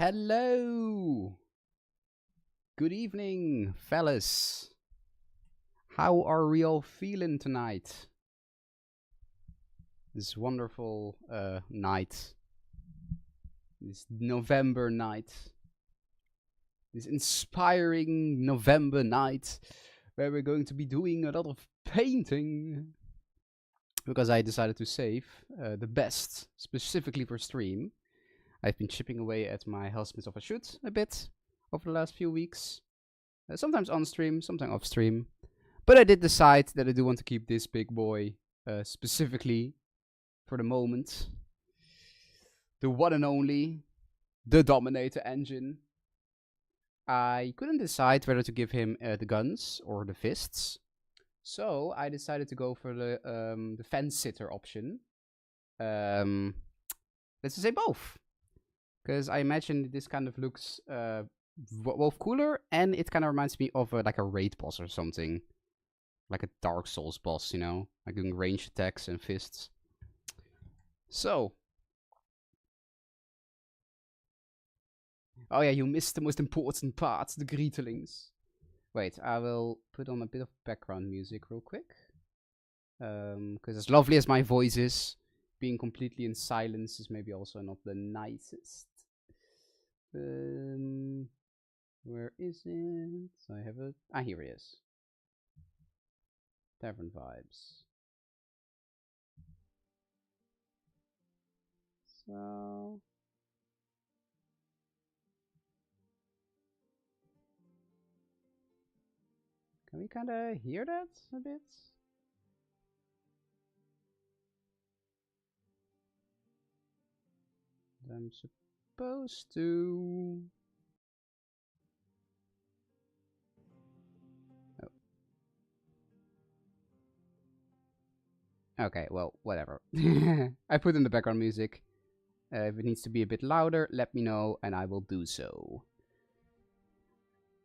Hello! Good evening, fellas. How are we all feeling tonight? This wonderful night. This November night. This inspiring November night where we're going to be doing a lot of painting. Because I decided to save the best, specifically for stream. I've been chipping away at my Hellsmith of a Shoot a bit over the last few weeks. Sometimes on stream, sometimes off stream. But I did decide that I do want to keep this big boy specifically for the moment. The one and only, the Dominator Engine. I couldn't decide whether to give him the guns or the fists. So I decided to go for the fence sitter option. Let's just say both. Because I imagine this kind of looks both cooler, and it kind of reminds me of like a raid boss or something. Like a Dark Souls boss, you know? Like doing ranged attacks and fists. So. Oh yeah, you missed the most important part, the greetlings. Wait, I will put on a bit of background music real quick. Because as lovely as my voice is, being completely in silence is maybe also not the nicest. Where is it? So I have a... Ah, here it is. Tavern vibes. So... Can we kind of hear that a bit? I'm supposed to... Oh. Okay, well, whatever. I put in the background music. If it needs to be a bit louder, let me know and I will do so.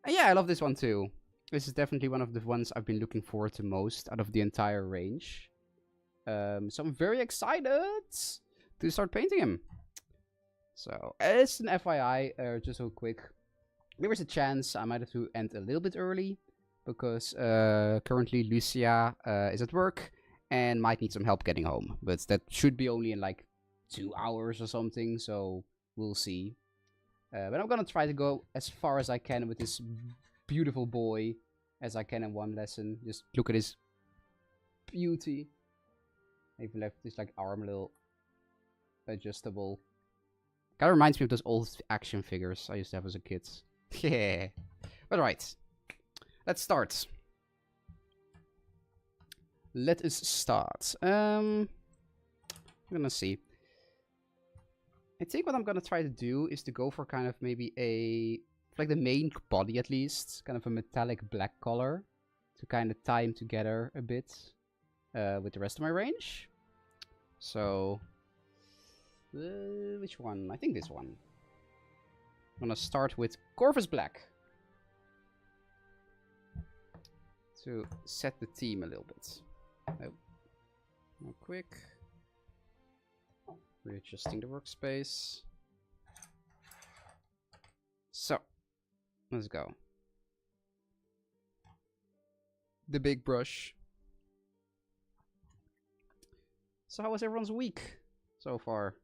And yeah, I love this one too. This is definitely one of the ones I've been looking forward to most out of the entire range. So I'm very excited to start painting him. So, as an FYI, just real quick, there is a chance I might have to end a little bit early, because currently Lucia is at work and might need some help getting home. But that should be only in like 2 hours or something, so we'll see. But I'm gonna try to go as far as I can with this beautiful boy as I can in one lesson. Just look at his beauty. I even left this like arm a little adjustable. Kind of reminds me of those old action figures I used to have as a kid. Yeah. But right. Let's start. Let us start. I'm gonna see. I think what I'm gonna try to do is to go for kind of maybe a... like the main body at least. Kind of a metallic black color. To kind of tie him together a bit. With the rest of my range. So... which one? I think this one. I'm gonna start with Corvus Black. To set the theme a little bit. Oh. Real quick. Readjusting the workspace. So. Let's go. The big brush. So how was everyone's week so far?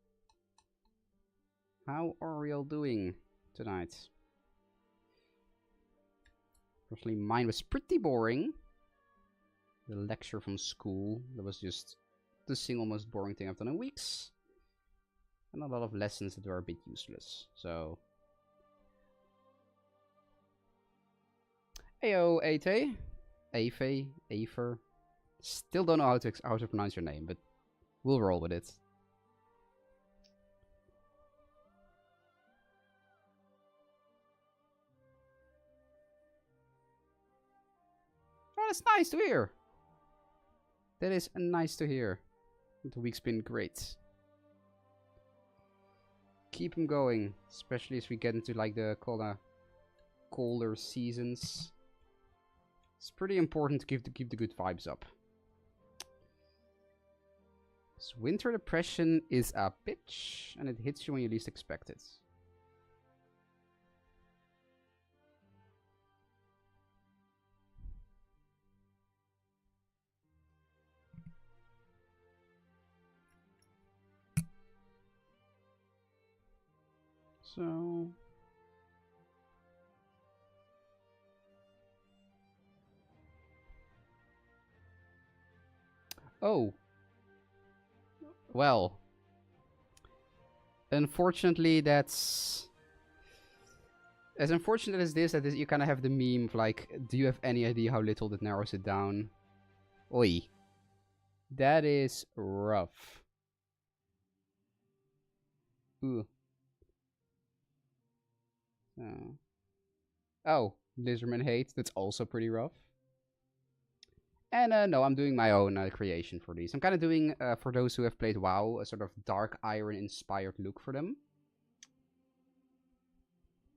How are we all doing tonight? Personally, mine was pretty boring. The lecture from school, that was just the single most boring thing I've done in weeks. And a lot of lessons that were a bit useless, so... Ayo, Ate. Afe, Afer. Still don't know how to pronounce your name, but we'll roll with it. Oh, that's nice to hear. That is nice to hear. The week's been great. Keep him going, especially as we get into like the colder seasons. It's pretty important to keep the good vibes up. So winter depression is a bitch, and it hits you when you least expect it. So... Oh. Well. Unfortunately, that's... As unfortunate as this, that you kind of have the meme of like, do you have any idea how little that narrows it down? Oi. That is rough. Ooh. Oh, Lizardman Hate. That's also pretty rough. And no, I'm doing my own creation for these. I'm kind of doing, for those who have played WoW, a sort of Dark Iron inspired look for them.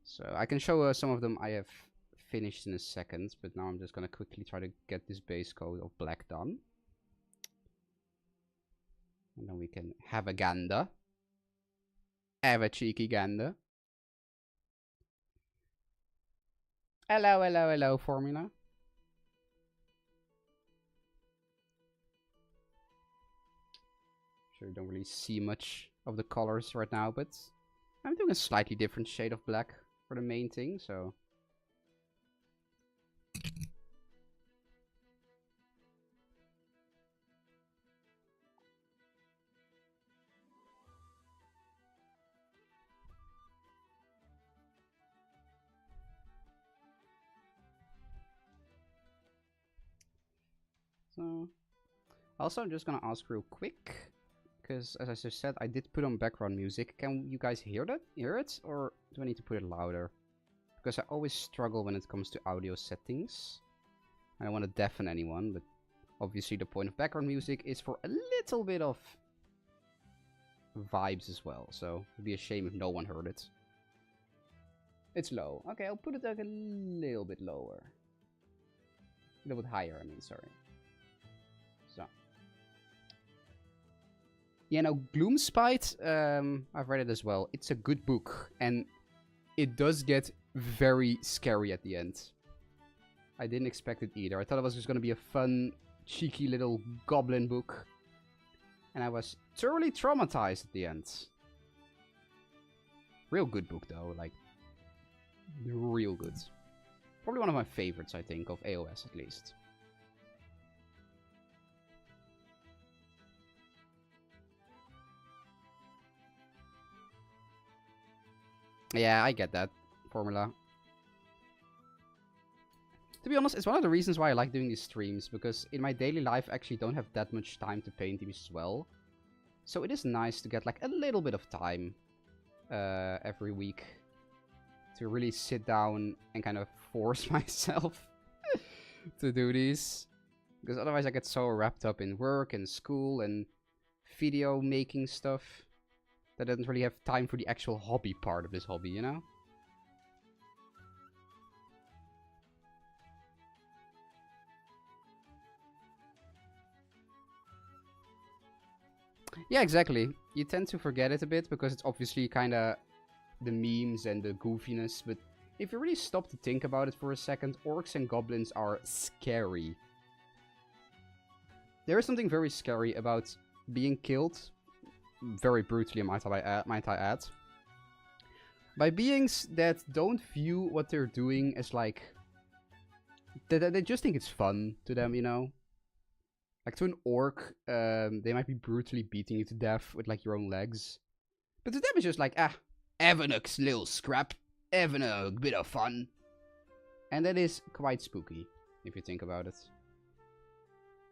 So I can show some of them I have finished in a second, but now I'm just going to quickly try to get this base coat of black done. And then we can have a gander. Have a cheeky gander. Hello, hello, hello, Formula. Sure, you don't really see much of the colors right now, but I'm doing a slightly different shade of black for the main thing, so... Also, I'm just gonna ask real quick, because as I just said, I did put on background music. Can you guys hear that? Hear it? Or do I need to put it louder? Because I always struggle when it comes to audio settings. I don't want to deafen anyone, but obviously the point of background music is for a little bit of vibes as well. So it'd be a shame if no one heard it. It's low. Okay, I'll put it like a little bit lower. A little bit higher, I mean, sorry. So. Yeah, no, Gloomspite, I've read it as well. It's a good book, and it does get very scary at the end. I didn't expect it either. I thought it was just going to be a fun, cheeky little goblin book. And I was thoroughly traumatized at the end. Real good book, though. Like, real good. Probably one of my favorites, I think, of AOS at least. Yeah, I get that formula. To be honest, it's one of the reasons why I like doing these streams, because in my daily life I actually don't have that much time to paint these as well. So it is nice to get like a little bit of time every week to really sit down and kind of force myself to do these. Because otherwise I get so wrapped up in work and school and video making stuff that I don't really have time for the actual hobby part of this hobby, you know? Yeah, exactly. You tend to forget it a bit because it's obviously kind of the memes and the goofiness, but if you really stop to think about it for a second, orcs and goblins are scary. There is something very scary about being killed, very brutally might I add, by beings that don't view what they're doing as like... They just think it's fun to them, you know? Like to an orc, they might be brutally beating you to death with like your own legs. But to them it's just like, having a little scrap, having a bit of fun. And that is quite spooky, if you think about it.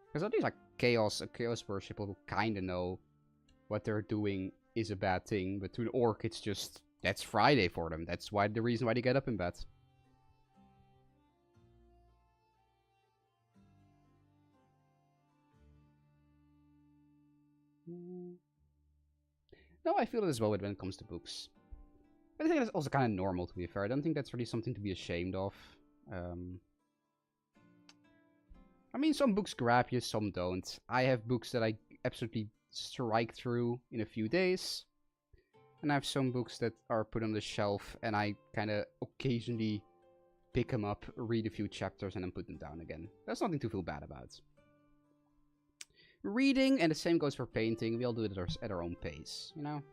Because at least like chaos worship will kinda know what they're doing is a bad thing. But to an orc it's just, that's Friday for them. That's why the reason why they get up in bed. No, I feel it as well when it comes to books. But I think that's also kind of normal, to be fair. I don't think that's really something to be ashamed of. I mean, some books grab you, some don't. I have books that I absolutely strike through in a few days. And I have some books that are put on the shelf and I kind of occasionally pick them up, read a few chapters and then put them down again. That's nothing to feel bad about. Reading, and the same goes for painting, we all do it at our own pace, you know?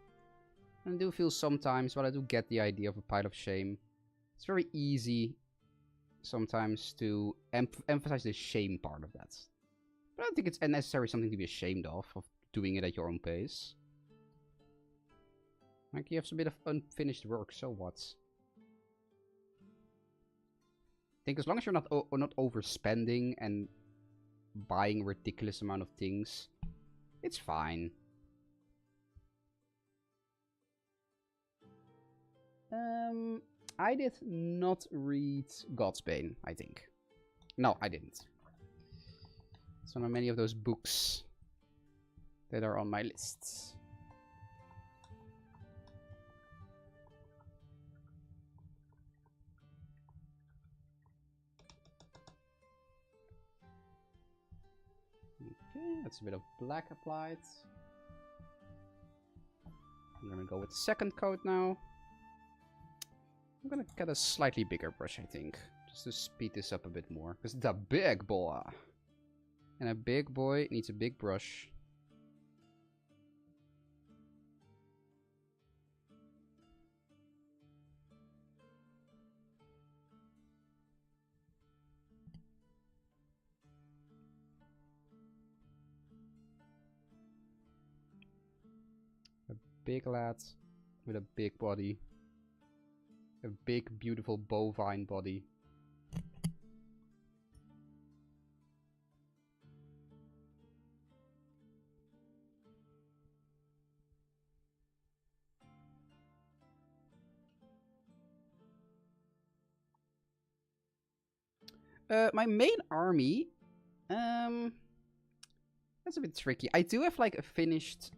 And I do feel sometimes, but I do get the idea of a pile of shame. It's very easy sometimes to emphasize the shame part of that. But I don't think it's necessarily something to be ashamed of doing it at your own pace. Like, you have a bit of unfinished work, so what? I think as long as you're not overspending and buying a ridiculous amount of things, it's fine. I did not read Godsbane, I think. No, I didn't. It's one of many of those books that are on my list. Okay, that's a bit of black applied. I'm gonna go with the second coat now. I'm gonna get a slightly bigger brush, I think, just to speed this up a bit more, because it's a big boy. And a big boy needs a big brush. A big lad with a big body. A big, beautiful bovine body. My main army, that's a bit tricky. I do have like a finished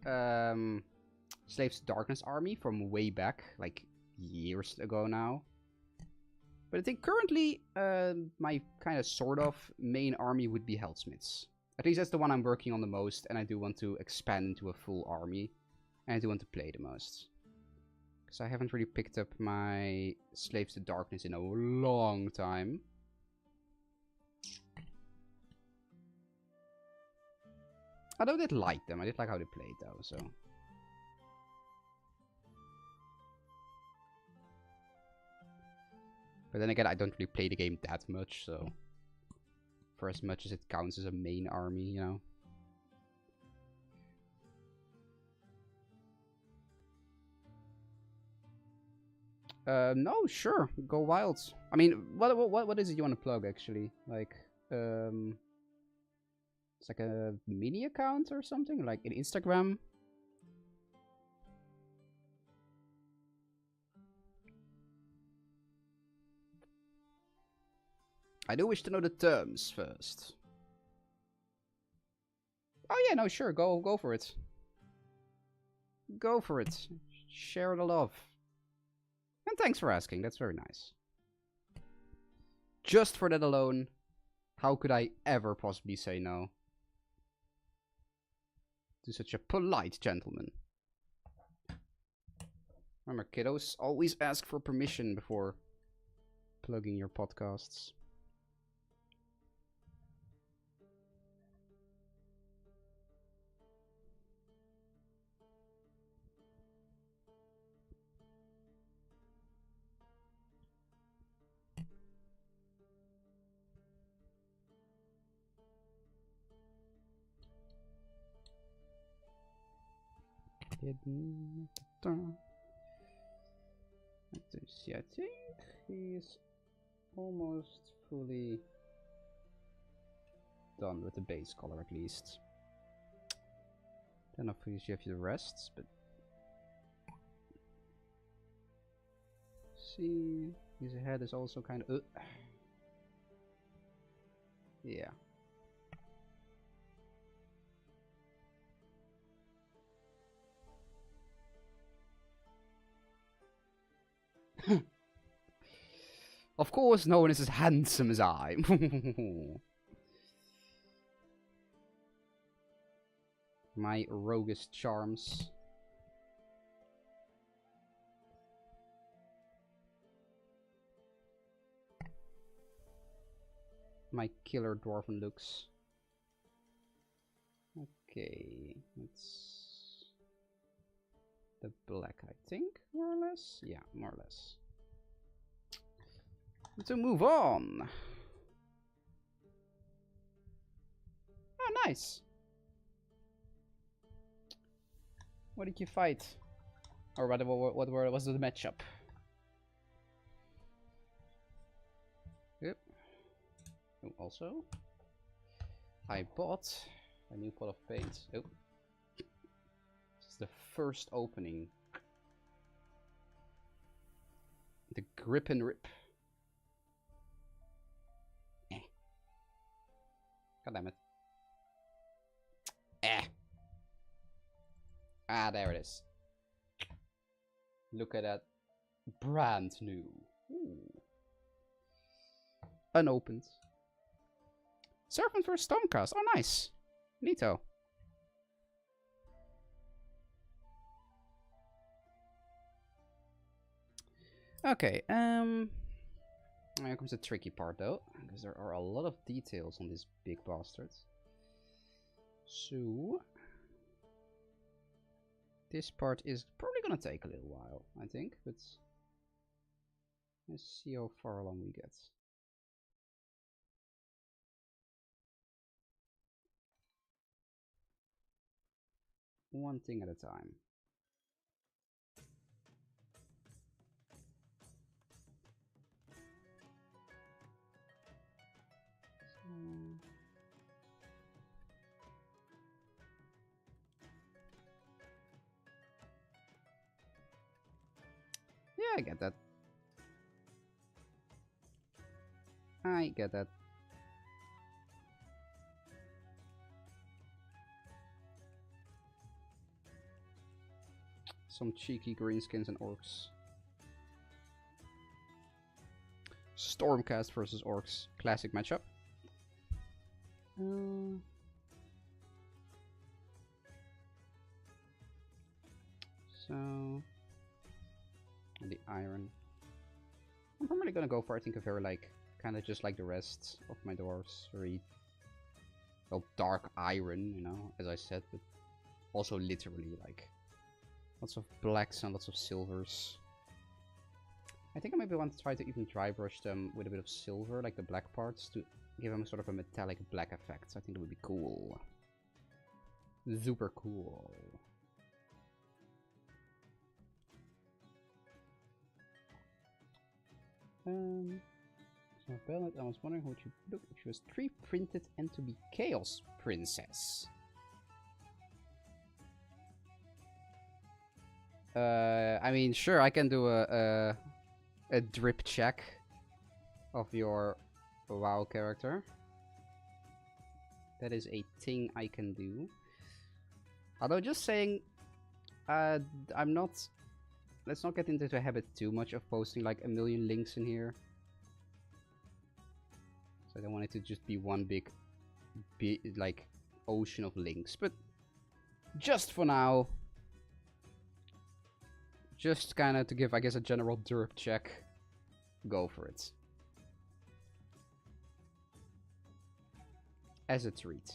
Slaves to Darkness army from way back, like years ago now. But I think currently my kind of sort of main army would be Heldsmiths. At least that's the one I'm working on the most, and I do want to expand into a full army. And I do want to play the most. Because I haven't really picked up my Slaves to Darkness in a long time. Although I did like them. I did like how they played though, so. But then again, I don't really play the game that much, so. For as much as it counts as a main army, you know. No, sure, go wild. I mean, what is it you want to plug actually? Like, it's like a mini account or something, like an Instagram. I do wish to know the terms first. Oh yeah, no, sure, go for it. Go for it. Share the love. And thanks for asking, that's very nice. Just for that alone, how could I ever possibly say no to such a polite gentleman? Remember, kiddos, always ask for permission before plugging your podcasts. See, I think he's almost fully done with the base color at least. Then of course you have the rests, but see, his head is also kind of yeah. Of course, no one is as handsome as I. My roguish charms. My killer dwarven looks. Okay, let's the black, I think, more or less. Yeah, more or less. To move on. Oh, nice. What did you fight? Or what was the matchup? Yep. Oh, also, I bought a new pot of paint. Oh. This is the first opening. The grip and rip. Eh. God damn it. Eh. Ah, there it is. Look at that. Brand new. Ooh. Unopened. Serpent for Stormcast. Oh, nice. Neato. Okay, here comes the tricky part though, because there are a lot of details on this big bastard. So, this part is probably gonna take a little while, I think, but let's see how far along we get. One thing at a time. Yeah, I get that. I get that. Some cheeky greenskins and orcs. Stormcast versus orcs. Classic matchup. So, the iron. I'm probably gonna go for, I think, a very like kind of just like the rest of my dwarves, very well dark iron, you know, as I said, but also literally like lots of blacks and lots of silvers. I think I maybe want to try to even dry brush them with a bit of silver, like the black parts, to give them sort of a metallic black effect. So I think that would be cool. Super cool. So Ballad, I was wondering what you look. She was 3 printed and to be Chaos Princess. I mean, sure, I can do a drip check of your WoW character. That is a thing I can do. Although, just saying, I'm not. Let's not get into the habit too much of posting like a million links in here. So I don't want it to just be one big like ocean of links. But just for now, just kind of to give, I guess, a general derp check, go for it. As a treat.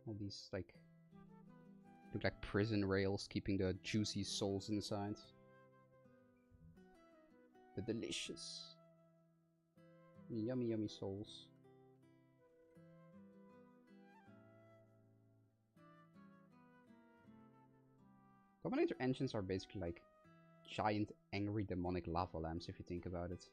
All these like look like prison rails keeping the juicy souls inside. The delicious, yummy, yummy souls. Dominator engines are basically like giant, angry, demonic lava lamps, if you think about it.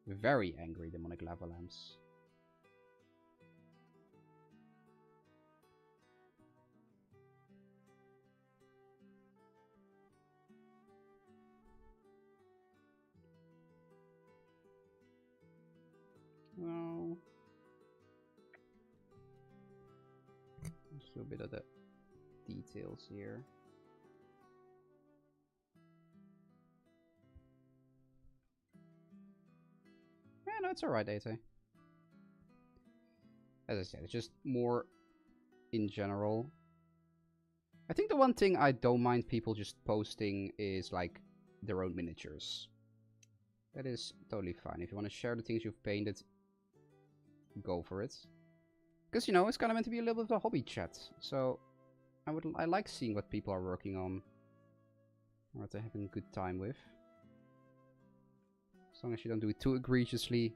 Very angry, demonic lava lamps. Well, let's do a bit of the details here. it's alright, 8A. As I said, it's just more in general. I think the one thing I don't mind people just posting is like their own miniatures. That is totally fine. If you want to share the things you've painted, go for it. Because, you know, it's kind of meant to be a little bit of a hobby chat. So I like seeing what people are working on. Or what they're having a good time with. As long as you don't do it too egregiously.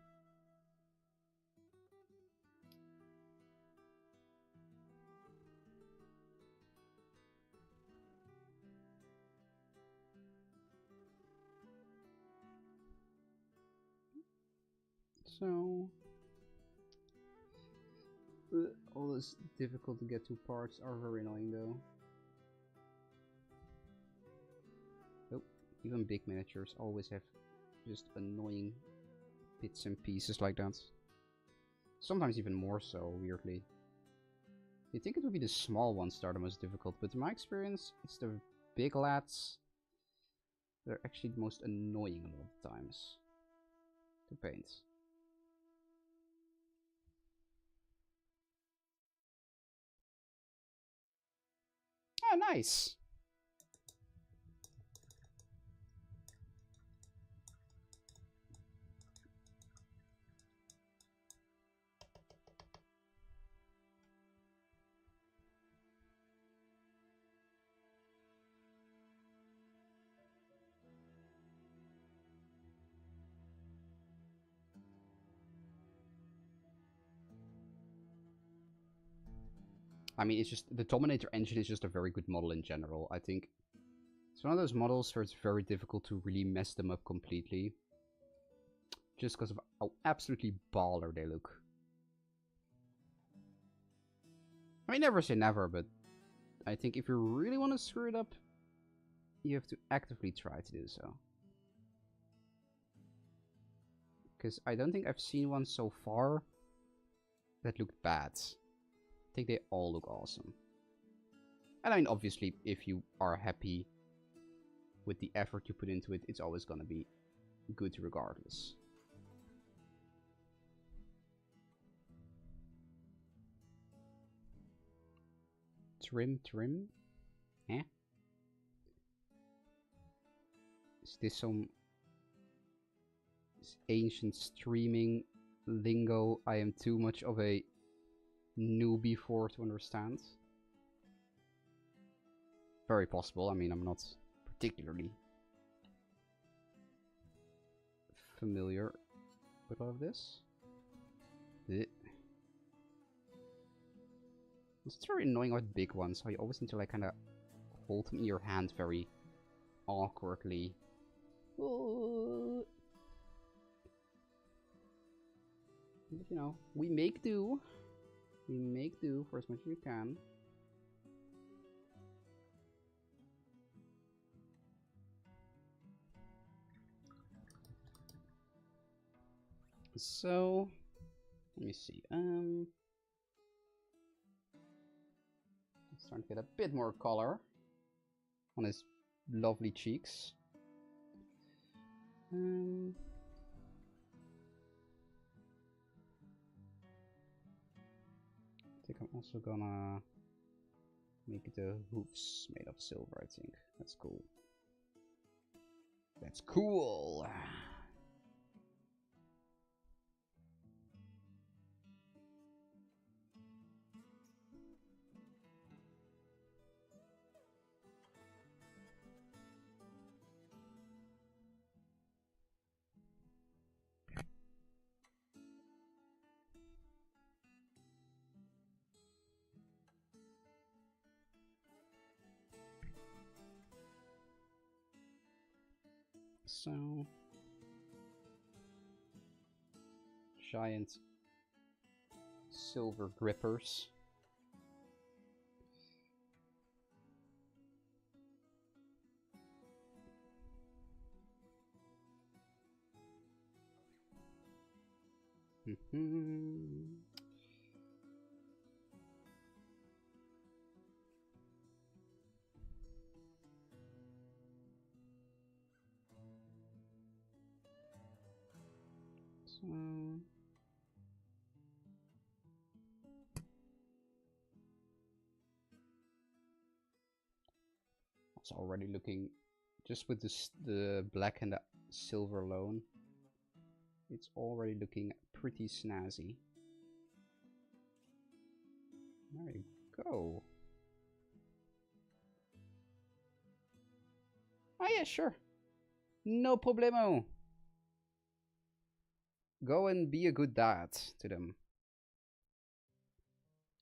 So, all those difficult to get to parts are very annoying though. Oh, even big miniatures always have just annoying bits and pieces like that. Sometimes even more so, weirdly. You'd think it would be the small ones that are the most difficult, but in my experience, it's the big lads that are actually the most annoying a lot of times to paint. Oh, nice! I mean, it's just, the Dominator Engine is just a very good model in general. I think it's one of those models where it's very difficult to really mess them up completely. Just because of how absolutely baller they look. I mean, never say never, but I think if you really want to screw it up, you have to actively try to do so. Because I don't think I've seen one so far that looked bad. I think they all look awesome. And I mean, obviously, if you are happy with the effort you put into it, it's always going to be good regardless. Trim? Eh? Is this some ancient streaming lingo I am too much of a newbie for to understand? Very possible. I mean, I'm not particularly familiar with all of this. It's very annoying with big ones, how you always need to like kind of hold them in your hand very awkwardly. But, you know, we make do. We make do for as much as we can. So, let me see. Starting to get a bit more color on his lovely cheeks. I think I'm also gonna make the hoofs made of silver, I think. That's cool. That's cool! So, giant silver grippers. So, It's already looking, just with the black and the silver alone, it's already looking pretty snazzy. There you go. Oh yeah, sure. No problemo. Go and be a good dad to them.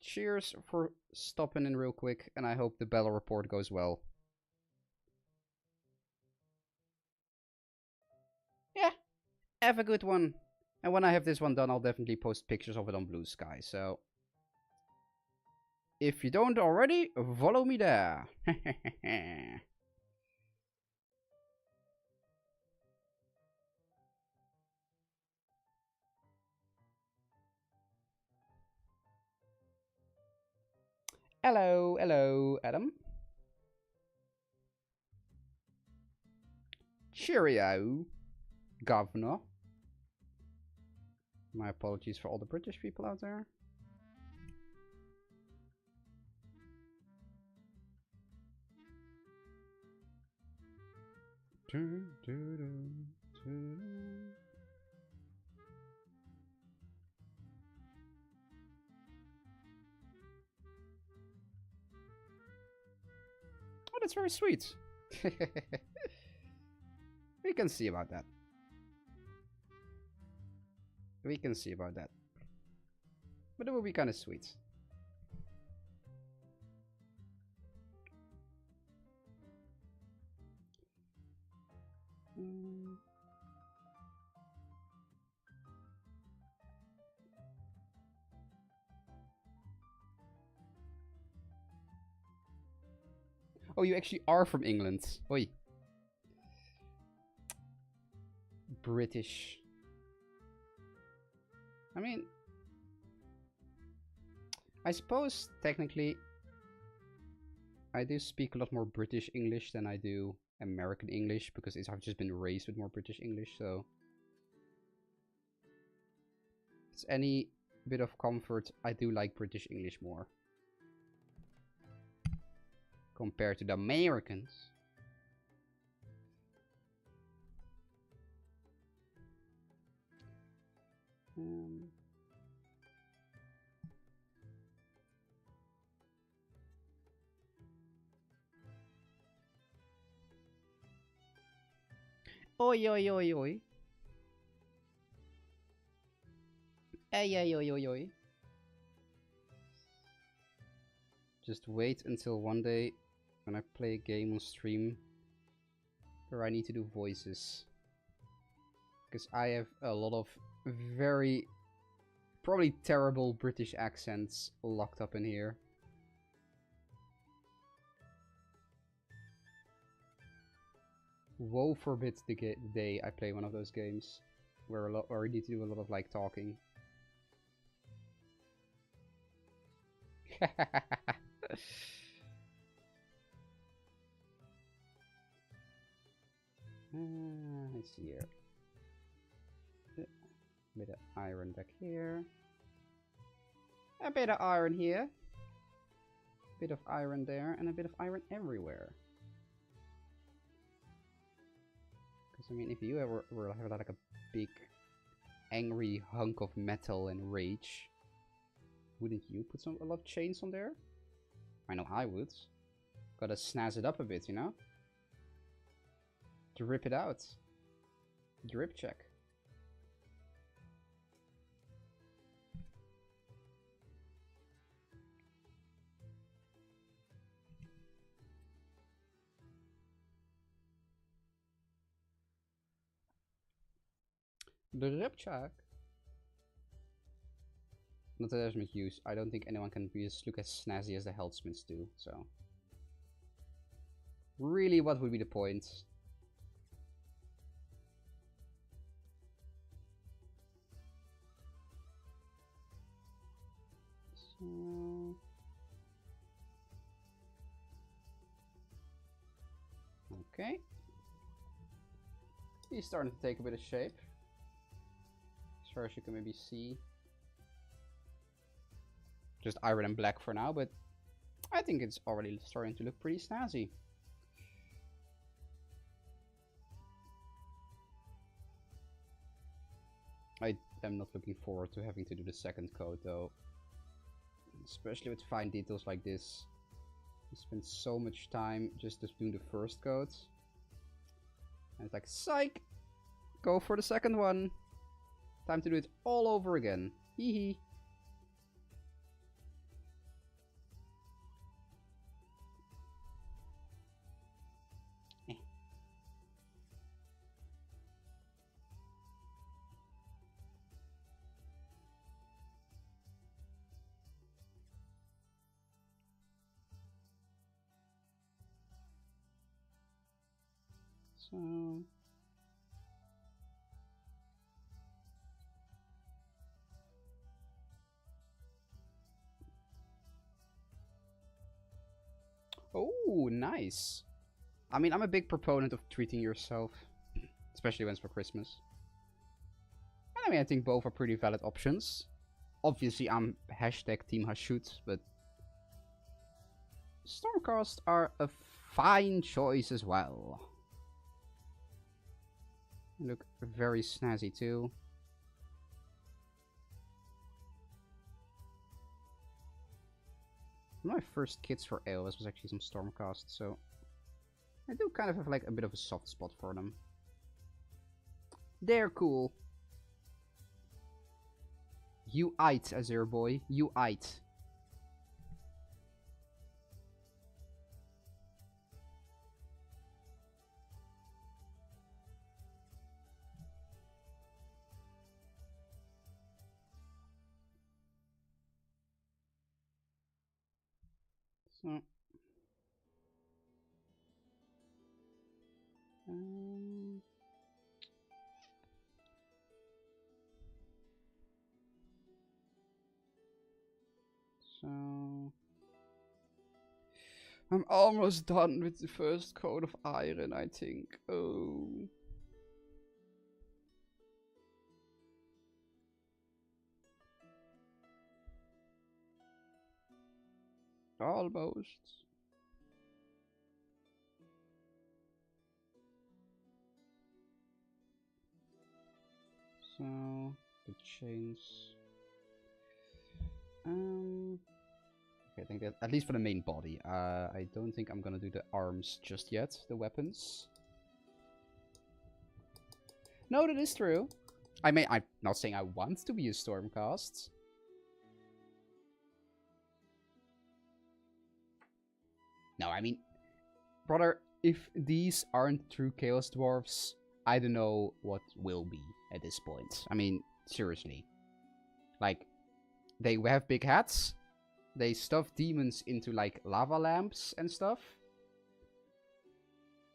Cheers for stopping in real quick, and I hope the battle report goes well. Yeah, have a good one. And when I have this one done, I'll definitely post pictures of it on Blue Sky, so... if you don't already, follow me there. Hello, hello, Adam. Cheerio, governor. My apologies for all the British people out there. Oh, that's very sweet. We can see about that. We can see about that. But it will be kind of sweet. Oh, you actually are from England. Oi. British. I mean, I suppose technically I do speak a lot more British English than I do American English, because I've just been raised with more British English, so if it's any bit of comfort, I do like British English more compared to the Americans. Oi, oi, oi, oi. Oi, oi, oi, oi, oi. Just wait until one day when I play a game on stream where I need to do voices. Because I have a lot of very, probably terrible British accents locked up in here. Woe forbid the day I play one of those games where I need to do a lot of like talking. Let's see here. A bit of iron back here. A bit of iron here. A bit of iron there, and a bit of iron everywhere. Because I mean, if you ever were have like a big, angry hunk of metal and rage, wouldn't you put a lot of chains on there? I know I would. Gotta snazz it up a bit, you know? Drip it out. Drip check. Drip check. Not that there's much use. I don't think anyone can look as snazzy as the Heldsmiths do, so... really, what would be the point? So... okay. He's starting to take a bit of shape. As far as you can maybe see. Just iron and black for now, but I think it's already starting to look pretty snazzy. I am not looking forward to having to do the second code though. Especially with fine details like this. You spend so much time just doing the first code. And it's like, psych! Go for the second one. Time to do it all over again. Hee hee. So... Oh, nice. I mean, I'm a big proponent of treating yourself, especially when it's for Christmas. And I mean, I think both are pretty valid options. Obviously, I'm hashtag Team Hashut, but Stormcast are a fine choice as well. Look very snazzy too. One of my first kits for AOS was actually some Stormcast, so I do kind of have like a bit of a soft spot for them. They're cool. You ite, Azure boy. You ite. So... So... I'm almost done with the first coat of iron, I think. Oh... Almost. So... the chains... Okay, I think that, at least for the main body. I don't think I'm gonna do the arms just yet, the weapons. No, that is true. I mean, I'm not saying I want to be a Stormcast. No, I mean, brother, if these aren't true Chaos Dwarfs, I don't know what will be at this point. I mean, seriously. Like, they have big hats. They stuff demons into, like, lava lamps and stuff.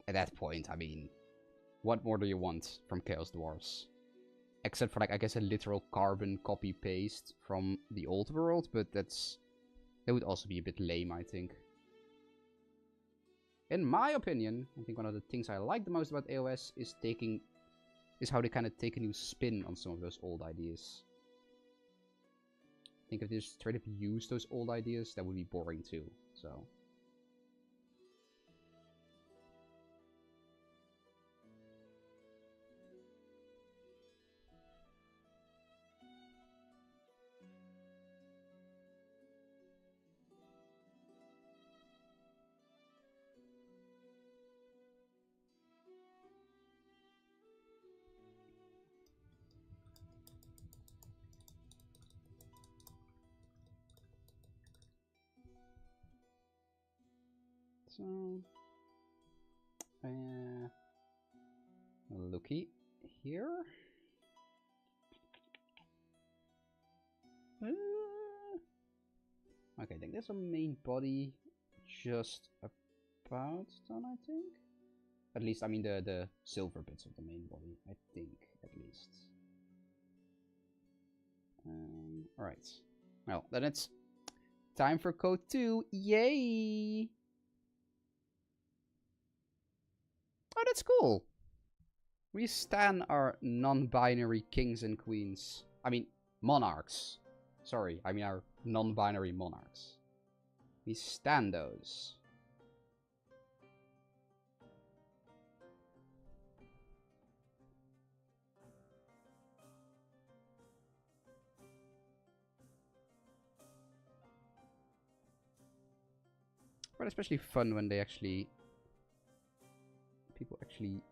At that point, I mean, what more do you want from Chaos Dwarfs? Except for, like, I guess a literal carbon copy-paste from the old world, but that would also be a bit lame, I think. In my opinion, I think one of the things I like the most about AOS is how they kind of take a new spin on some of those old ideas. I think if they just straight up use those old ideas, that would be boring too, so... So... looky here. Okay, I think there's a main body just about done, I think. At least, I mean, the silver bits of the main body, I think, at least. Alright. Well, then it's time for code 2. Yay! Oh, that's cool. We stan our non-binary kings and queens. I mean, monarchs. Sorry, I mean our non-binary monarchs. We stan those. But especially fun when they people actually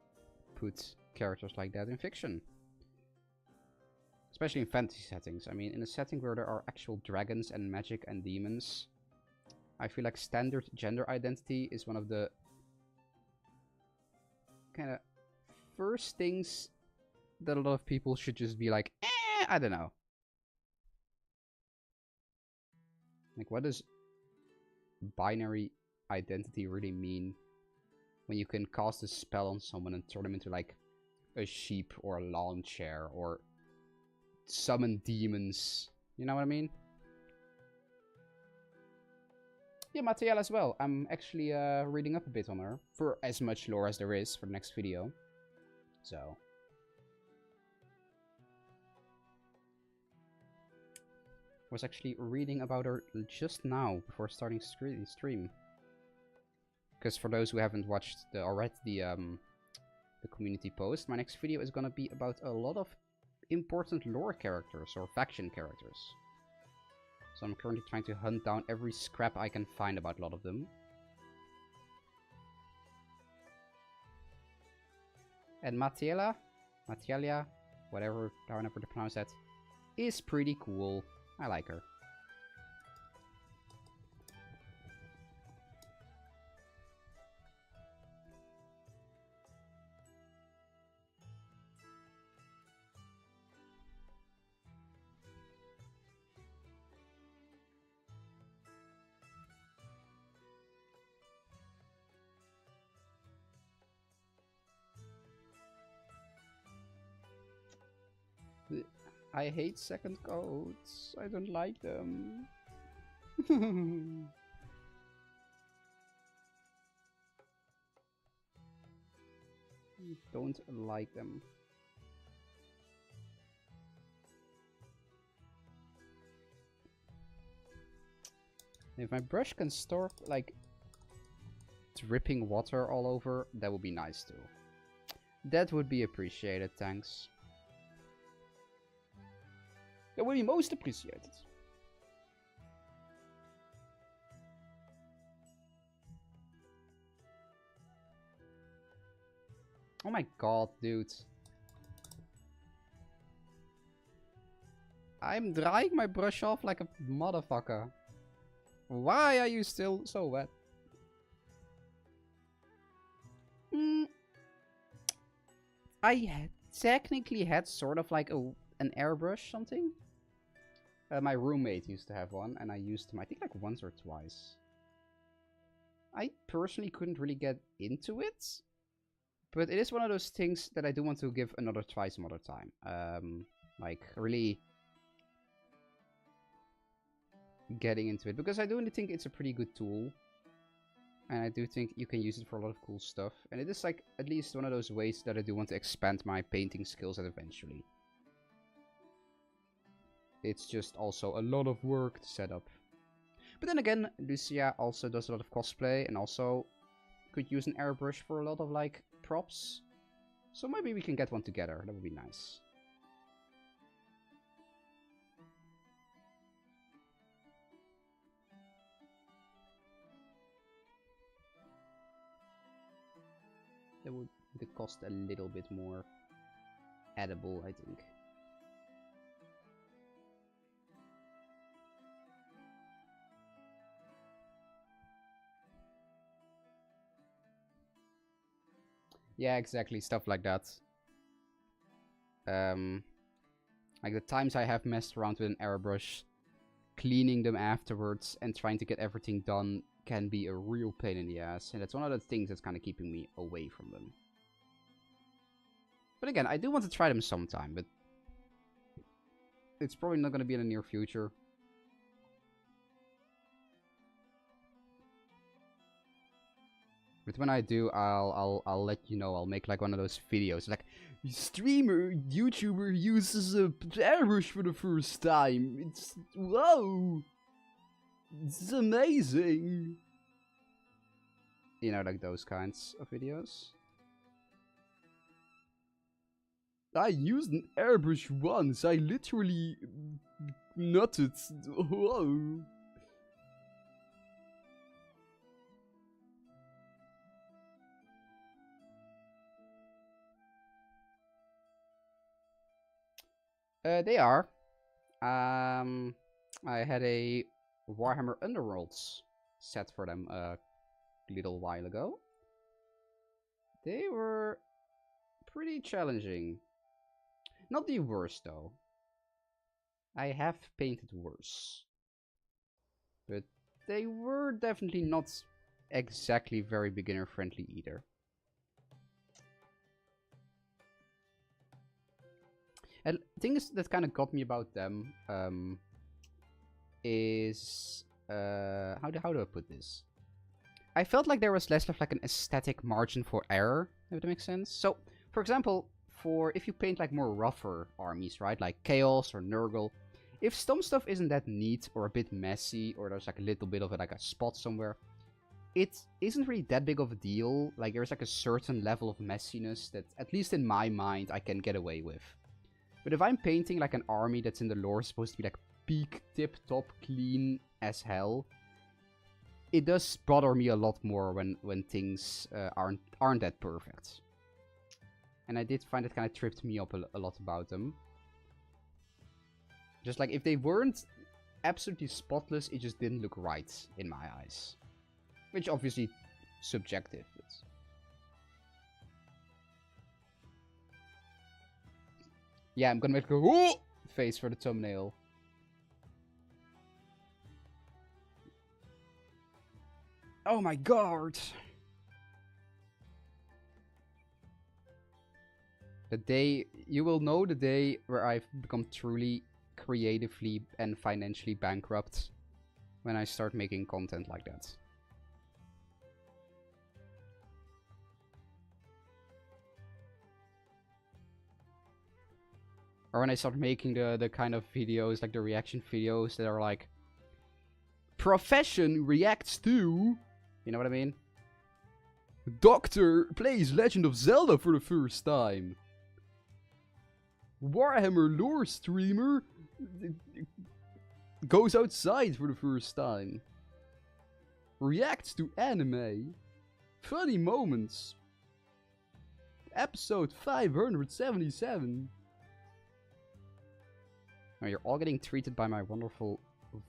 put characters like that in fiction. Especially in fantasy settings. I mean, in a setting where there are actual dragons and magic and demons, I feel like standard gender identity is one of the kind of first things that a lot of people should just be like, I don't know. Like, what does binary identity really mean when you can cast a spell on someone and turn them into like a sheep or a lawn chair or summon demons? You know what I mean? Yeah, Material as well. I'm actually reading up a bit on her for as much lore as there is for the next video. So was actually reading about her just now before starting stream. Because for those who haven't watched the community post, my next video is gonna be about a lot of important lore characters or faction characters. So I'm currently trying to hunt down every scrap I can find about a lot of them. And Matelia, whatever, however to pronounce that, is pretty cool. I like her. I hate second codes. I don't like them. Don't like them. If my brush can store like dripping water all over, that would be nice too. That would be appreciated, thanks. That would be most appreciated. Oh my god, dude. I'm drying my brush off like a motherfucker. Why are you still so wet? I technically had sort of like an airbrush something. My roommate used to have one, and I used them, I think, like once or twice. I personally couldn't really get into it, but it is one of those things that I do want to give another try some other time. Like, really getting into it, because I do really think it's a pretty good tool. And I do think you can use it for a lot of cool stuff. And it is, like, at least one of those ways that I do want to expand my painting skills at eventually. It's just also a lot of work to set up. But then again, Lucia also does a lot of cosplay and also could use an airbrush for a lot of, like, props. So maybe we can get one together. That would be nice. That would cost a little bit more edible, I think. Yeah, exactly, stuff like that. Like the times I have messed around with an airbrush, cleaning them afterwards and trying to get everything done can be a real pain in the ass. And that's one of the things that's kind of keeping me away from them. But again, I do want to try them sometime, but it's probably not going to be in the near future. But when I do, I'll let you know. I'll make like one of those videos, like streamer, YouTuber uses a airbrush for the first time. It's whoa, it's amazing. You know, like those kinds of videos. I used an airbrush once. I literally nutted. Whoa. They are. I had a Warhammer Underworlds set for them a little while ago. They were pretty challenging. Not the worst though. I have painted worse. But they were definitely not exactly very beginner friendly either. And the thing is that kind of got me about them is how do I put this? I felt like there was less of like an aesthetic margin for error, if that makes sense. So, for example, for if you paint like more rougher armies, right, like Chaos or Nurgle, if some stuff isn't that neat or a bit messy, or there's like a little bit of like a spot somewhere, it isn't really that big of a deal. Like there's like a certain level of messiness that, at least in my mind, I can get away with. But if I'm painting like an army that's in the lore supposed to be like peak tip-top clean as hell, it does bother me a lot more when things aren't that perfect. And I did find it kind of tripped me up a lot about them. Just like if they weren't absolutely spotless, it just didn't look right in my eyes. Which obviously subjective. But... yeah, I'm gonna make a whoo face for the thumbnail. Oh my god! The day, you will know the day where I've become truly creatively and financially bankrupt, when I start making content like that. Or when I start making the kind of videos, like the reaction videos that are like, Profession reacts to... you know what I mean? Doctor plays Legend of Zelda for the first time. Warhammer lore streamer goes outside for the first time. Reacts to anime. Funny moments. Episode 577. Oh, you're all getting treated by my wonderful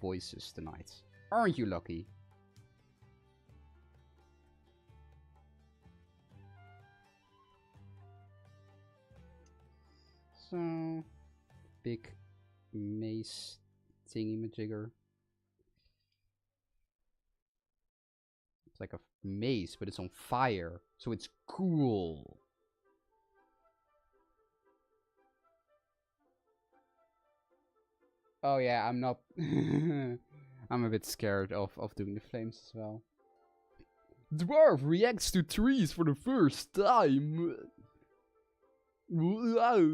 voices tonight. Aren't you lucky? So, big mace thingy-majigger. It's like a mace, but it's on fire, so it's cool. Oh yeah, I'm not... I'm a bit scared of doing the flames as well. Dwarf reacts to trees for the first time. Wow.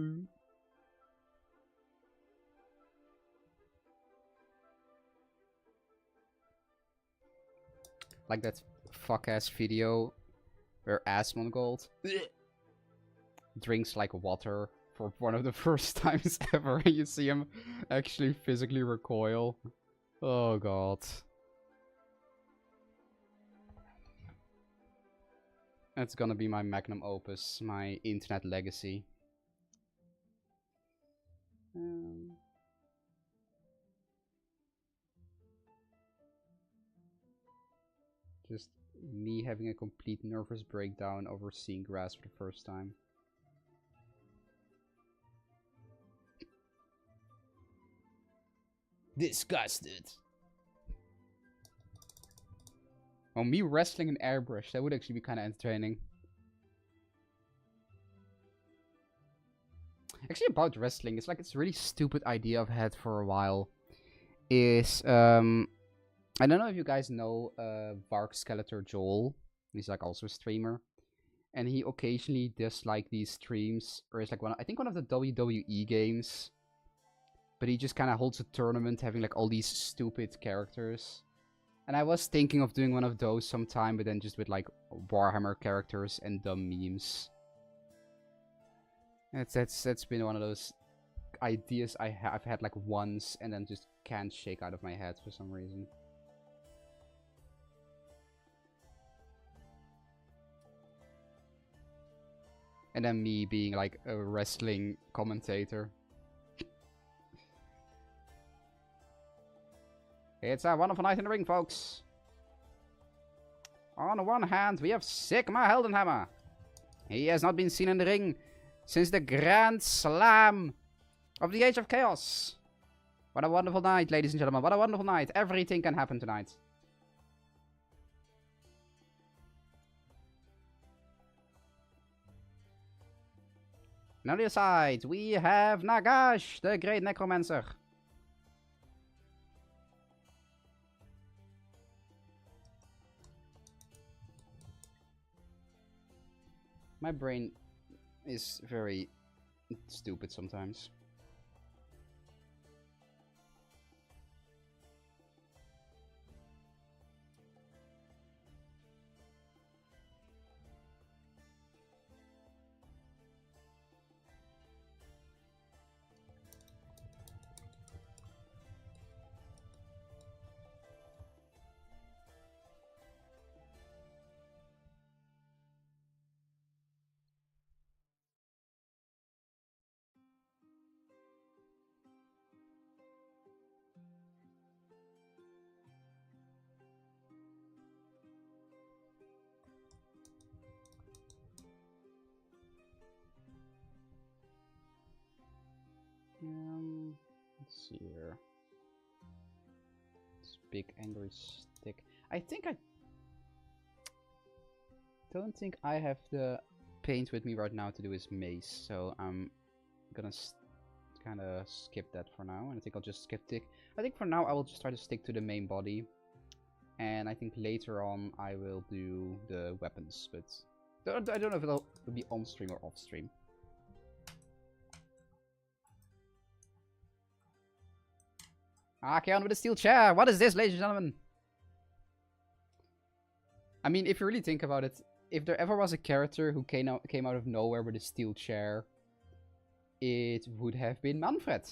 Like that fuck-ass video where Asmongold drinks like water for one of the first times ever, and you see him actually physically recoil. Oh god. That's gonna be my magnum opus, my internet legacy. Just me having a complete nervous breakdown over seeing grass for the first time. Disgusted. Oh, me wrestling an airbrush, that would actually be kind of entertaining. Actually, about wrestling, it's like it's a really stupid idea I've had for a while. Is, I don't know if you guys know Vark Skeletor Joel. He's like also a streamer. And he occasionally does like these streams, or it's like I think one of the WWE games. But he just kind of holds a tournament having like all these stupid characters. And I was thinking of doing one of those sometime, but then just with like Warhammer characters and dumb memes. That's been one of those ideas I've had like once and then just can't shake out of my head for some reason. And then me being like a wrestling commentator. It's a wonderful night in the ring, folks. On one hand, we have Sigma Heldenhammer. He has not been seen in the ring since the Grand Slam of the Age of Chaos. What a wonderful night, ladies and gentlemen. What a wonderful night. Everything can happen tonight. And on the other side, we have Nagash, the Great Necromancer. My brain is very stupid sometimes. Let's see here. This big angry stick. I don't think I have the paint with me right now to do his mace, so I'm gonna kind of skip that for now, and I think I'll just skip tick. I think for now I will just try to stick to the main body, and I think later on I will do the weapons, but I don't know if it'll be on stream or off stream. Archeon with a steel chair. What is this, ladies and gentlemen? I mean, if you really think about it, if there ever was a character who came out of nowhere with a steel chair, it would have been Manfred.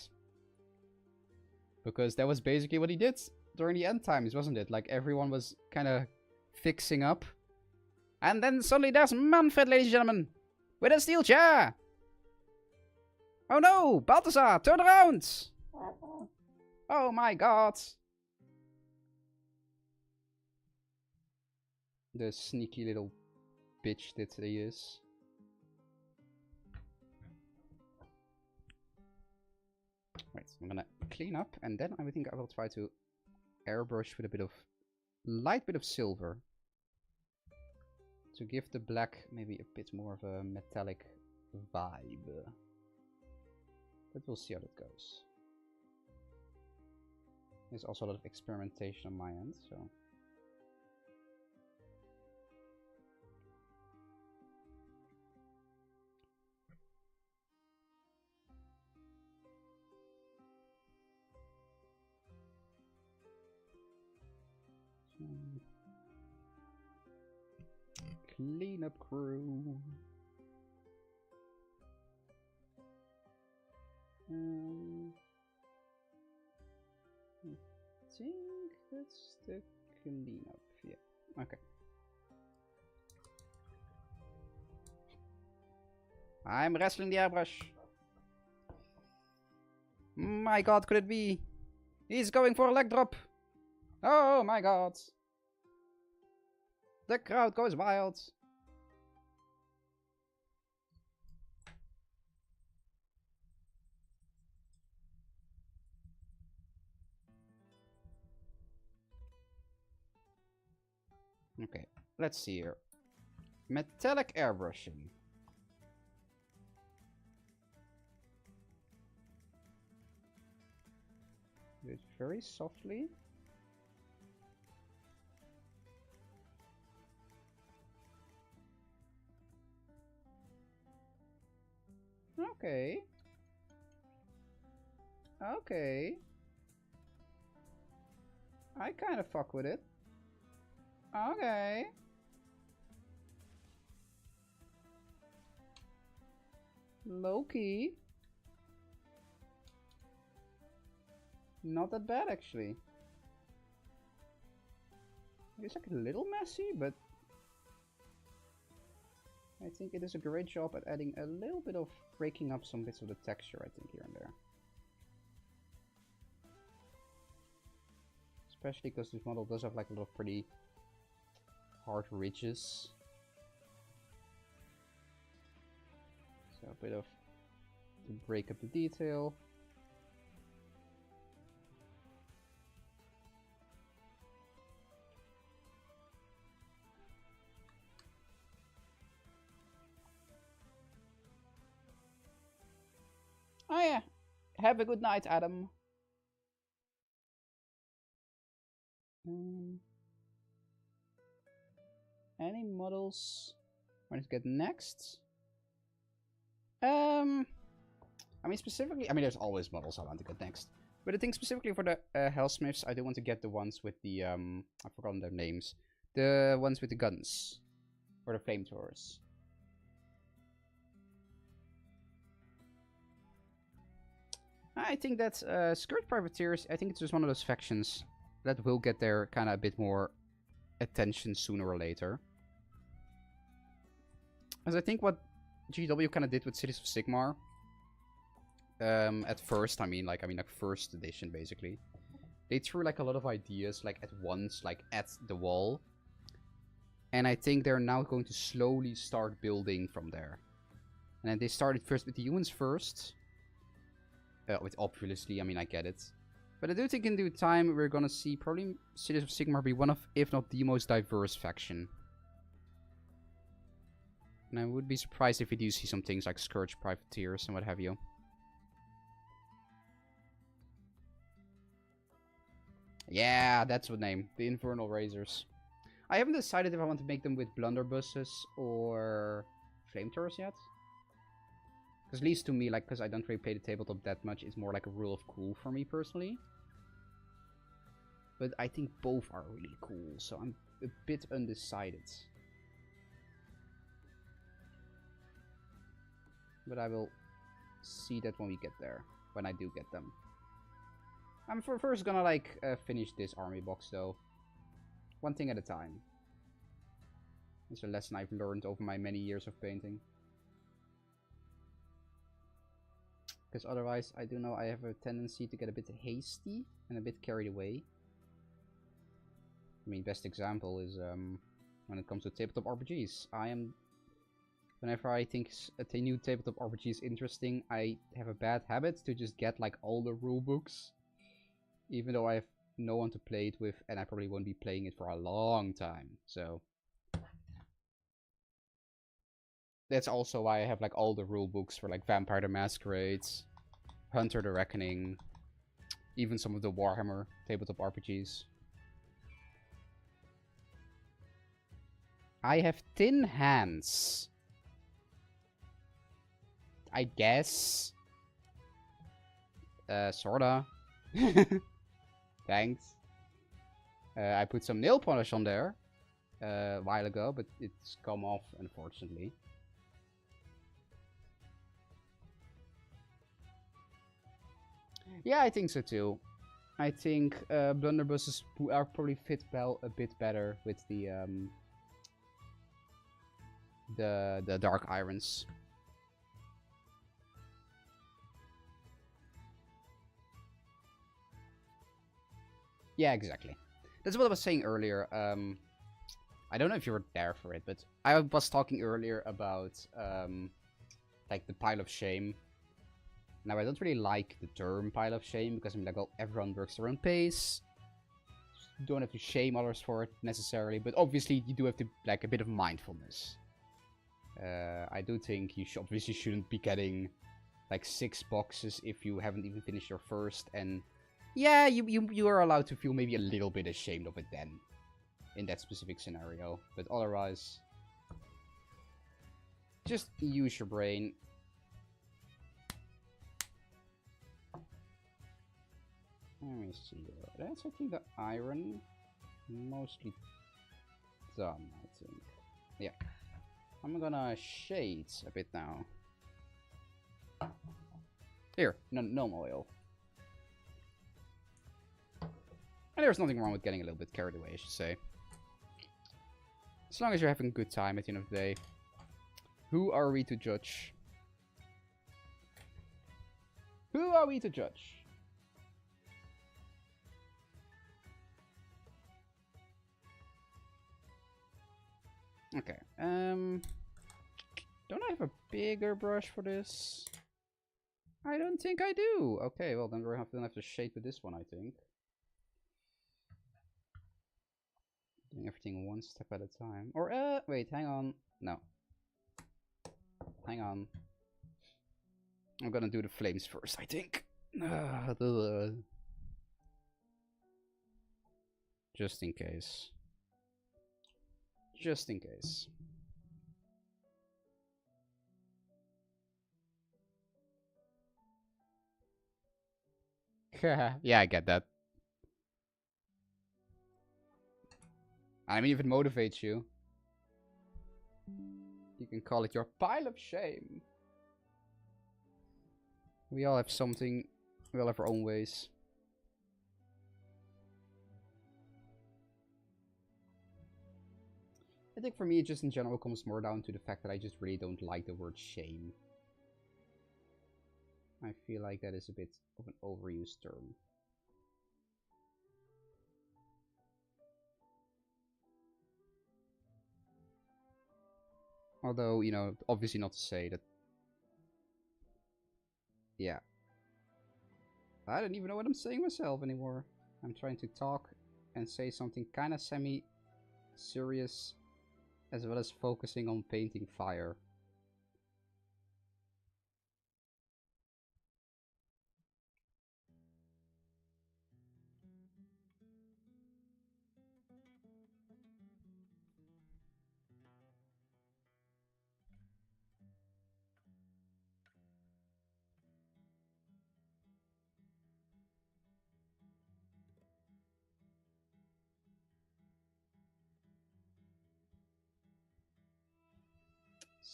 Because that was basically what he did during the end times, wasn't it? Like, everyone was kind of fixing up. And then suddenly there's Manfred, ladies and gentlemen, with a steel chair. Oh no, Balthazar, turn around. Oh my god. The sneaky little bitch that he is. Right, I'm gonna clean up, and then I think I will try to airbrush with a bit of light bit of silver to give the black maybe a bit more of a metallic vibe. But we'll see how that goes. There's also a lot of experimentation on my end, so. Cleanup crew. I think that's the cleanup. Yeah. Okay. I'm wrestling the airbrush. My god, could it be? He's going for a leg drop. Oh my god. The crowd goes wild. Okay, let's see here. Metallic airbrushing. Do it very softly. Okay. Okay. I kind of fuck with it. Okay. Low-key. Not that bad, actually. It's like a little messy, but I think it is a great job at adding a little bit of breaking up some bits of the texture, I think, here and there. especially because this model does have like a lot of pretty hard ridges. So a bit of to break up the detail. Oh yeah, have a good night, Adam. Any models I want to get next? I mean specifically, I mean there's always models I want to get next. But I think specifically for the Hellsmiths, I do want to get the ones with the, I've forgotten their names. The ones with the guns. Or the flamethrowers. I think that Scourge Privateers, I think it's just one of those factions that will get their kind of a bit more attention sooner or later. As I think what GW kind of did with Cities of Sigmar, at first, I mean like first edition basically, they threw like a lot of ideas like at once, like at the wall, and I think they're now going to slowly start building from there. And then they started first with the humans first, with obviously, I mean I get it, but I do think in due time we're gonna see probably Cities of Sigmar be one of, if not the most diverse faction. And I would be surprised if we do see some things like Scourge Privateers and what have you. Yeah, that's what name. The Infernal Razors. I haven't decided if I want to make them with blunderbusses or flamethrowers yet. Because at least to me, like, because I don't really play the tabletop that much, it's more like a rule of cool for me personally. But I think both are really cool, so I'm a bit undecided. But I will see that when we get there, when I do get them. I'm first gonna like finish this army box though, one thing at a time. It's a lesson I've learned over my many years of painting. Because otherwise, I do know I have a tendency to get a bit hasty and a bit carried away. I mean, best example is when it comes to tabletop RPGs. Whenever I think a new tabletop RPG is interesting, I have a bad habit to just get like all the rulebooks. Even though I have no one to play it with, and I probably won't be playing it for a long time. So that's also why I have like all the rule books for like Vampire the Masquerade, Hunter the Reckoning, even some of the Warhammer tabletop RPGs. I have thin hands. I guess. Sorta. Thanks. I put some nail polish on there a while ago, but it's come off, unfortunately. Yeah, I think so too. I think blunderbusses are probably fit well a bit better with the dark irons. Yeah, exactly. That's what I was saying earlier. I don't know if you were there for it, but I was talking earlier about like the pile of shame. Now, I don't really like the term pile of shame because I'm like, well, everyone works their own pace. You don't have to shame others for it necessarily, but obviously you do have to like a bit of mindfulness. I do think you obviously shouldn't be getting like 6 boxes if you haven't even finished your first, and yeah, you are allowed to feel maybe a little bit ashamed of it then, in that specific scenario. But otherwise, just use your brain. Let me see. That's, I think, the iron mostly done, I think. Yeah. I'm gonna shade a bit now. Here, no oil. And there's nothing wrong with getting a little bit carried away, I should say. As long as you're having a good time at the end of the day. Who are we to judge? Who are we to judge? Okay. Don't I have a bigger brush for this? I don't think I do. Okay, well then we're gonna have to shade with this one, I think. Doing everything one step at a time. Or wait, hang on. No. Hang on. I'm gonna do the flames first, I think. Just in case. Just in case. Yeah, I get that. I mean, if it motivates you, you can call it your pile of shame. We all have something. We all have our own ways. I think for me, it just in general comes more down to the fact that I just really don't like the word shame. I feel like that is a bit of an overused term. Although, you know, obviously not to say that... Yeah. I don't even know what I'm saying myself anymore. I'm trying to talk and say something kind of semi-serious, as well as focusing on painting fire.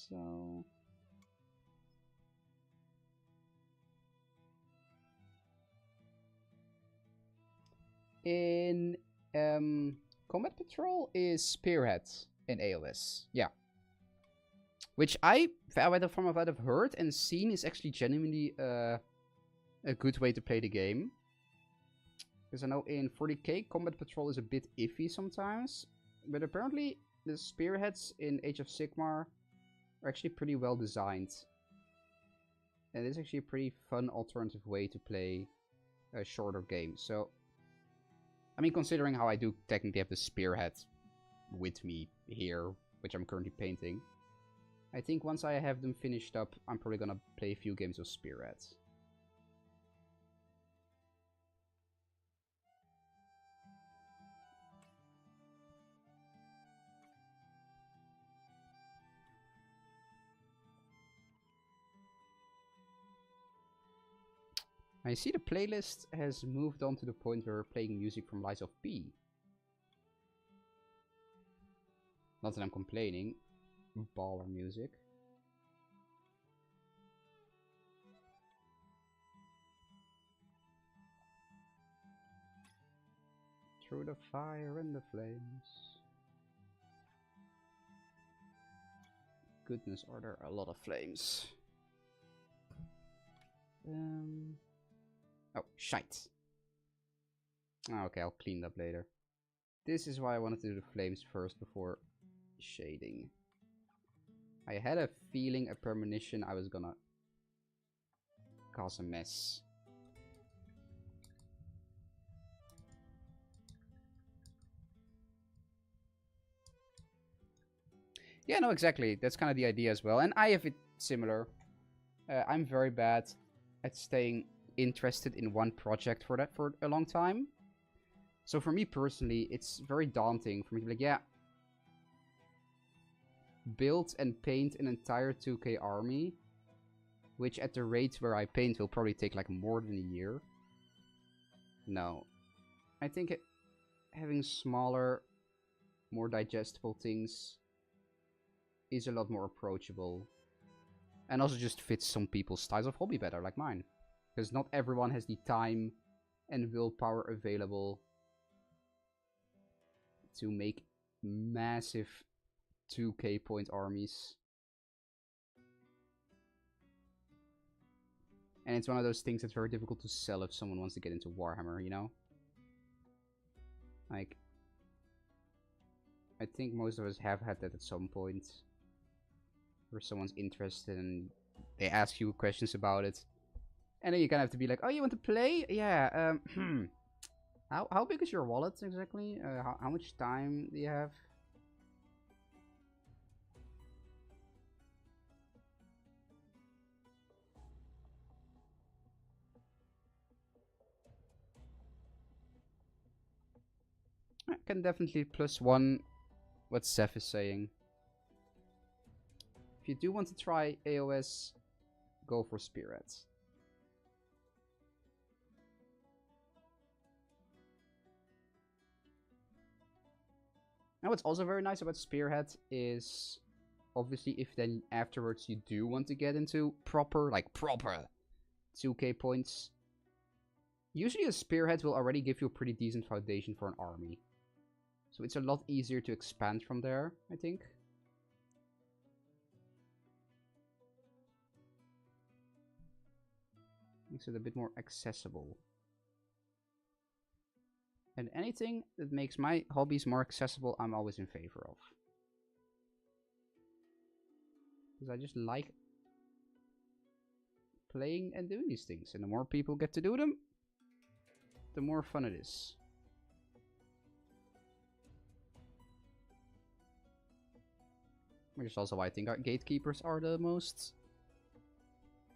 So... in Combat Patrol is Spearhead in AOS. Yeah. Which from what I've heard and seen, is actually genuinely a good way to play the game. Because I know in 40k, Combat Patrol is a bit iffy sometimes. But apparently, the Spearheads in Age of Sigmar are actually pretty well designed. And it's actually a pretty fun alternative way to play a shorter game. So, I mean, considering how I do technically have the Spearhead with me here, which I'm currently painting, I think once I have them finished up, I'm probably gonna play a few games of Spearheads. I see the playlist has moved on to the point where we're playing music from Lies of P. Not that I'm complaining. Baller music. Through the fire and the flames. Goodness, are there a lot of flames. Oh, shite. Oh, okay, I'll clean that later. This is why I wanted to do the flames first before shading. I had a feeling, a premonition, I was gonna cause a mess. Yeah, no, exactly. That's kind of the idea as well. And I have it similar. I'm very bad at staying interested in one project for a long time. So for me personally, it's very daunting for me to be like, yeah, build and paint an entire 2K army, which at the rate where I paint will probably take like more than a year. No. I think having smaller, more digestible things is a lot more approachable. And also just fits some people's styles of hobby better, like mine. Because not everyone has the time and willpower available to make massive 2K point armies. And it's one of those things that's very difficult to sell if someone wants to get into Warhammer, you know? Like, I think most of us have had that at some point. Where someone's interested and they ask you questions about it. And then you kind of have to be like, oh, you want to play? Yeah, how big is your wallet exactly? How much time do you have? I can definitely +1 what Seth is saying. If you do want to try AOS, go for Spearheads. Now what's also very nice about Spearhead is obviously if then afterwards you do want to get into proper 2k points, usually a Spearhead will already give you a pretty decent foundation for an army. So it's a lot easier to expand from there, I think. Makes it a bit more accessible. And anything that makes my hobbies more accessible, I'm always in favor of. Because I just like playing and doing these things. And the more people get to do them, the more fun it is. Which is also why I think our gatekeepers are the most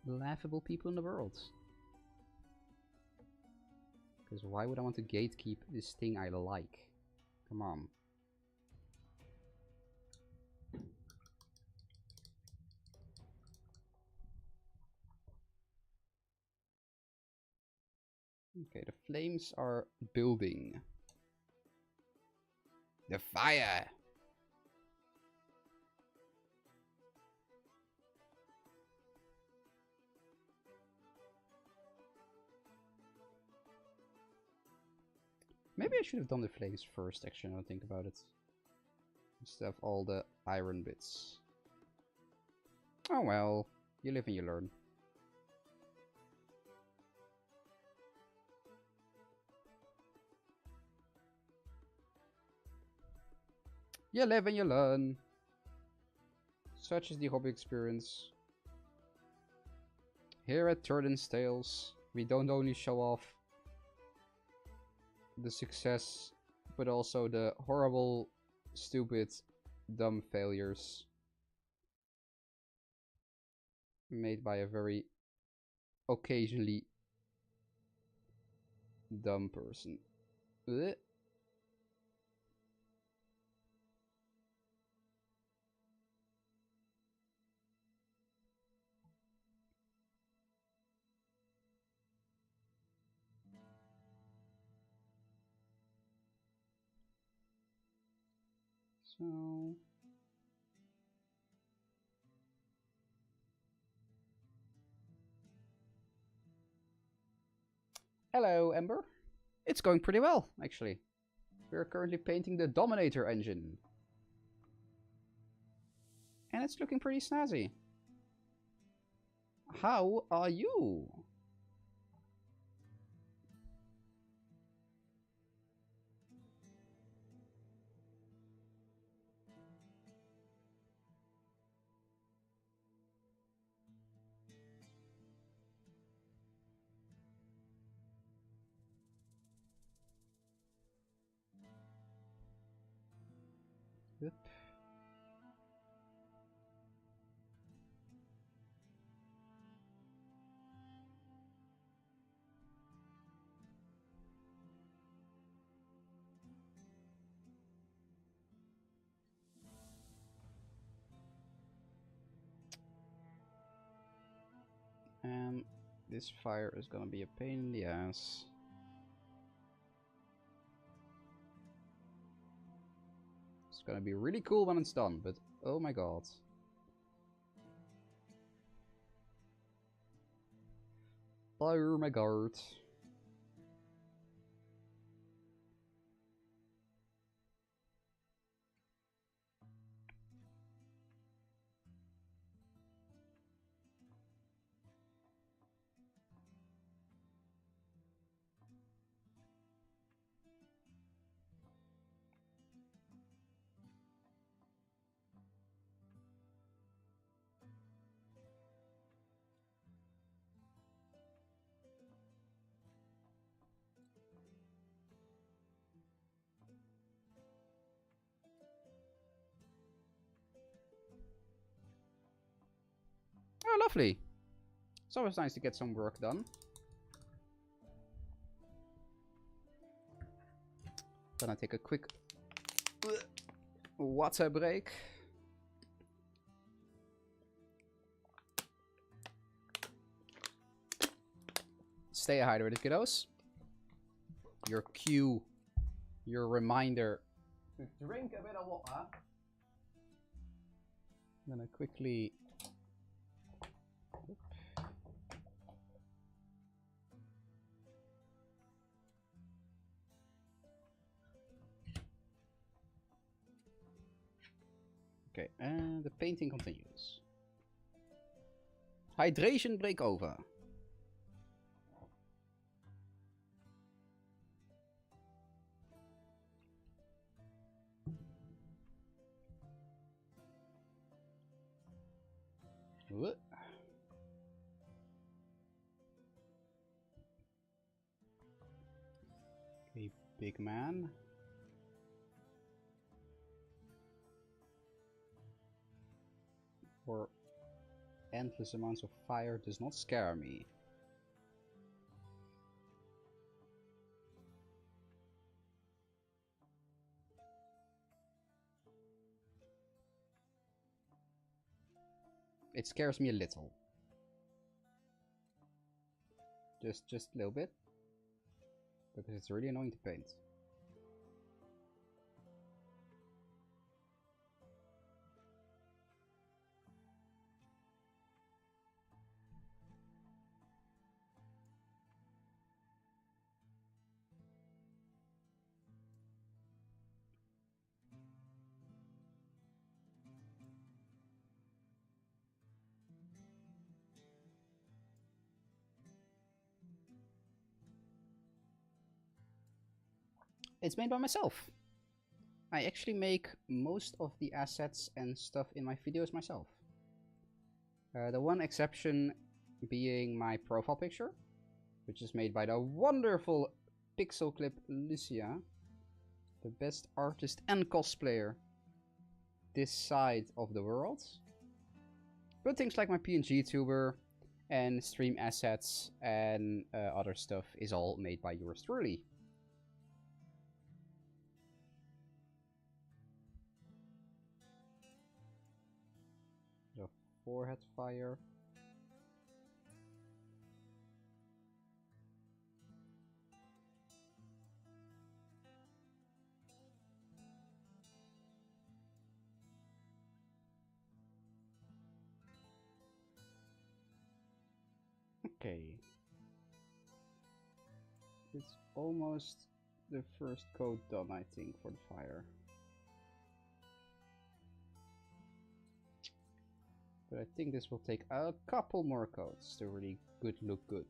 laughable people in the world. Because why would I want to gatekeep this thing I like? Come on. Okay, the flames are building. The fire! Maybe I should have done the flames first, actually, now I think about it. Instead of all the iron bits. Oh well, you live and you learn. You live and you learn. Such is the hobby experience. Here at Turden's Tales, we don't only show off the success, but also the horrible, stupid, dumb failures made by a very occasionally dumb person. Blech. So hello, Ember. It's going pretty well, actually. We're currently painting the Dominator Engine. And it's looking pretty snazzy. How are you? Yep. And this fire is gonna be a pain in the ass. It's gonna be really cool when it's done, but oh my god. Oh my god. lovely. It's always nice to get some work done. Gonna take a quick water break. Stay hydrated, kiddos. Your cue, your reminder to drink a bit of water. I'm gonna quickly. Okay, and the painting continues. Hydration break over. What? Okay, big man. Or endless amounts of fire does not scare me. It scares me a little. Just a little bit. Because it's really annoying to paint. It's made by myself. I actually make most of the assets and stuff in my videos myself. The one exception being my profile picture, which is made by the wonderful Pixel Clip Lucia, the best artist and cosplayer this side of the world. But things like my PNG tuber and stream assets and other stuff is all made by yours truly. The forehead fire. Okay. It's almost the first coat done, I think, for the fire. But I think this will take a couple more coats to really look good.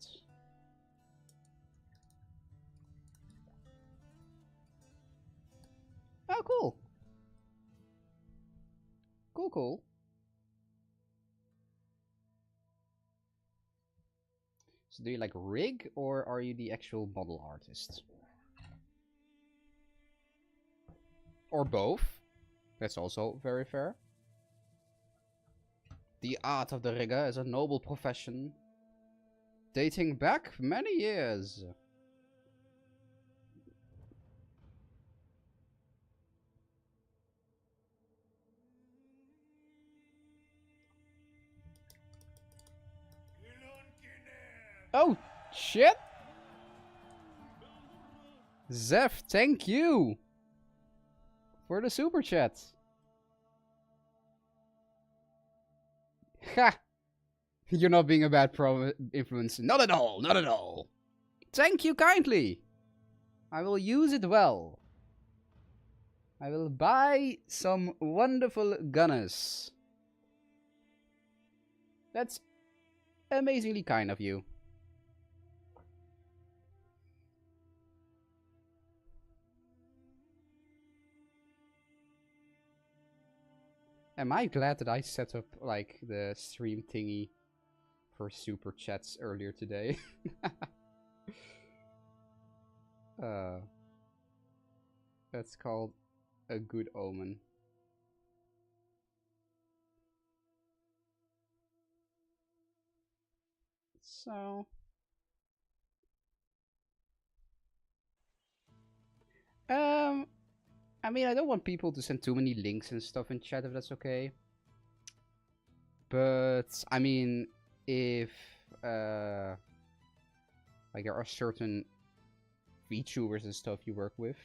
Oh, cool. Cool. So do you like rig, or are you the actual model artist? Or both? That's also very fair. The art of the rigger is a noble profession, dating back many years. Oh, shit! Zeph, thank you for the super chat. Ha! You're not being a bad influence. Not at all, not at all. Thank you kindly. I will use it well. I will buy some wonderful gunners. That's amazingly kind of you. Am I glad that I set up, like, the stream thingy for super chats earlier today? That's called a good omen. So um I mean, I don't want people to send too many links and stuff in chat if that's okay. But I mean, if like there are certain VTubers and stuff you work with,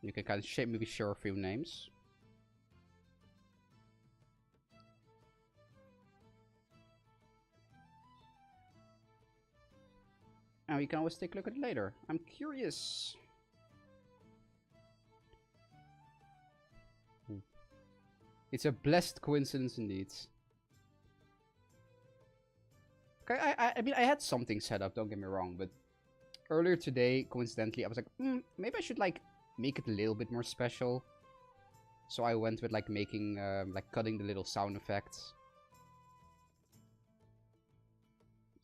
you can kind of maybe share a few names. And we can always take a look at it later. I'm curious. Ooh. It's a blessed coincidence indeed. Okay, I mean, I had something set up, don't get me wrong, but earlier today, coincidentally, I was like, maybe I should, like, make it a little bit more special. So I went with, like, making, like, cutting the little sound effects.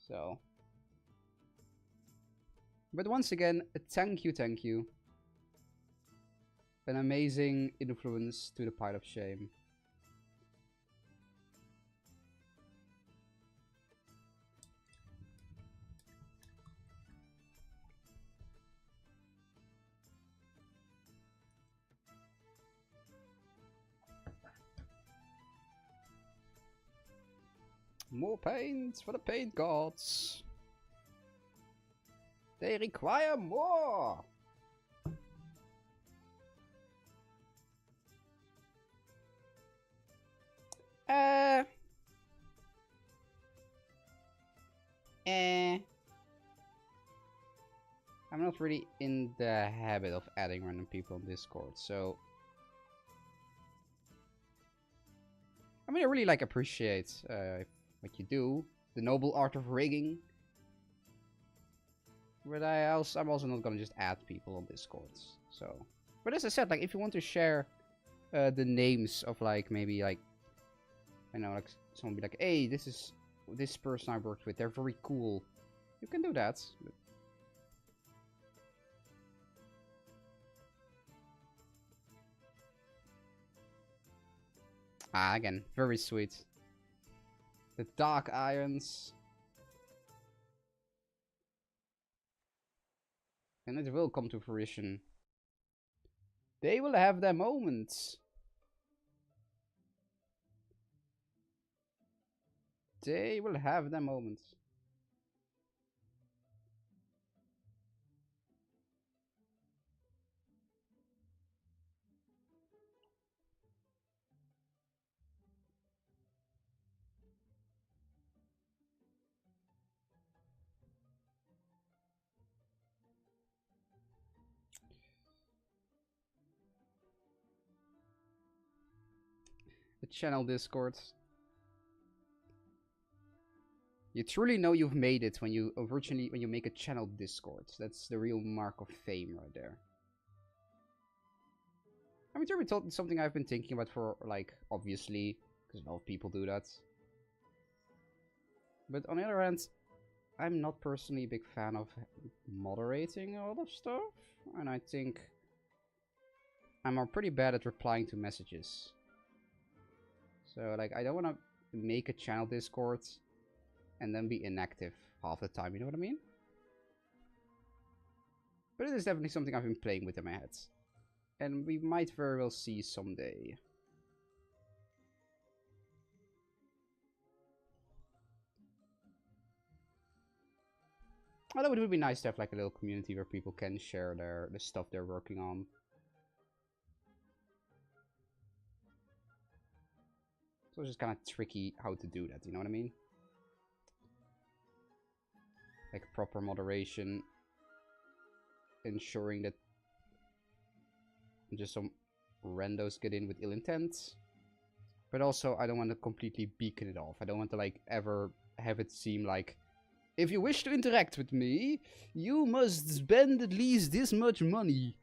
So. But once again, thank you. An amazing influence to the pile of shame. More paint for the paint gods. They require more. I'm not really in the habit of adding random people on Discord, so I mean, I really like appreciate what you do, the noble art of rigging. But I'm also not gonna just add people on Discord. So, but as I said, like if you want to share the names of like maybe like I know like someone be like, hey, this is this person I worked with. They're very cool. You can do that. But again, very sweet. The Dark Irons. And it will come to fruition. They will have their moments. They will have their moments. The channel Discords. You truly know you've made it when you make a channel Discord. That's the real mark of fame right there. I mean, it's something I've been thinking about for, like, obviously, because a lot of people do that. But on the other hand, I'm not personally a big fan of moderating a lot of stuff. And I think I'm pretty bad at replying to messages. So, like, I don't want to make a channel Discord and then be inactive half the time, you know what I mean? But it is definitely something I've been playing with in my head. And we might very well see someday. Although it would be nice to have like a little community where people can share the stuff they're working on. So it's just kind of tricky how to do that, you know what I mean? Like proper moderation. Ensuring that just some randos get in with ill intent. But also, I don't want to completely beacon it off. I don't want to like ever have it seem like, if you wish to interact with me, you must spend at least this much money.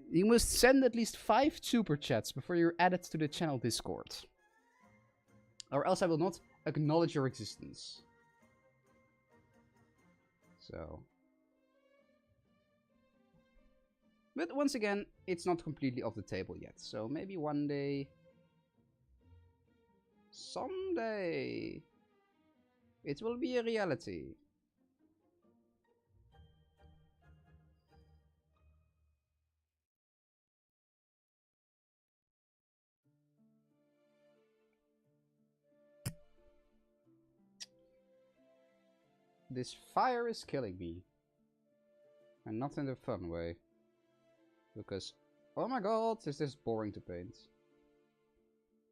You must send at least 5 super chats before you're added to the channel Discord. Or else I will not acknowledge your existence. So. But once again, it's not completely off the table yet. So maybe one day Someday it will be a reality. This fire is killing me. And not in a fun way. Because, oh my god, is this boring to paint.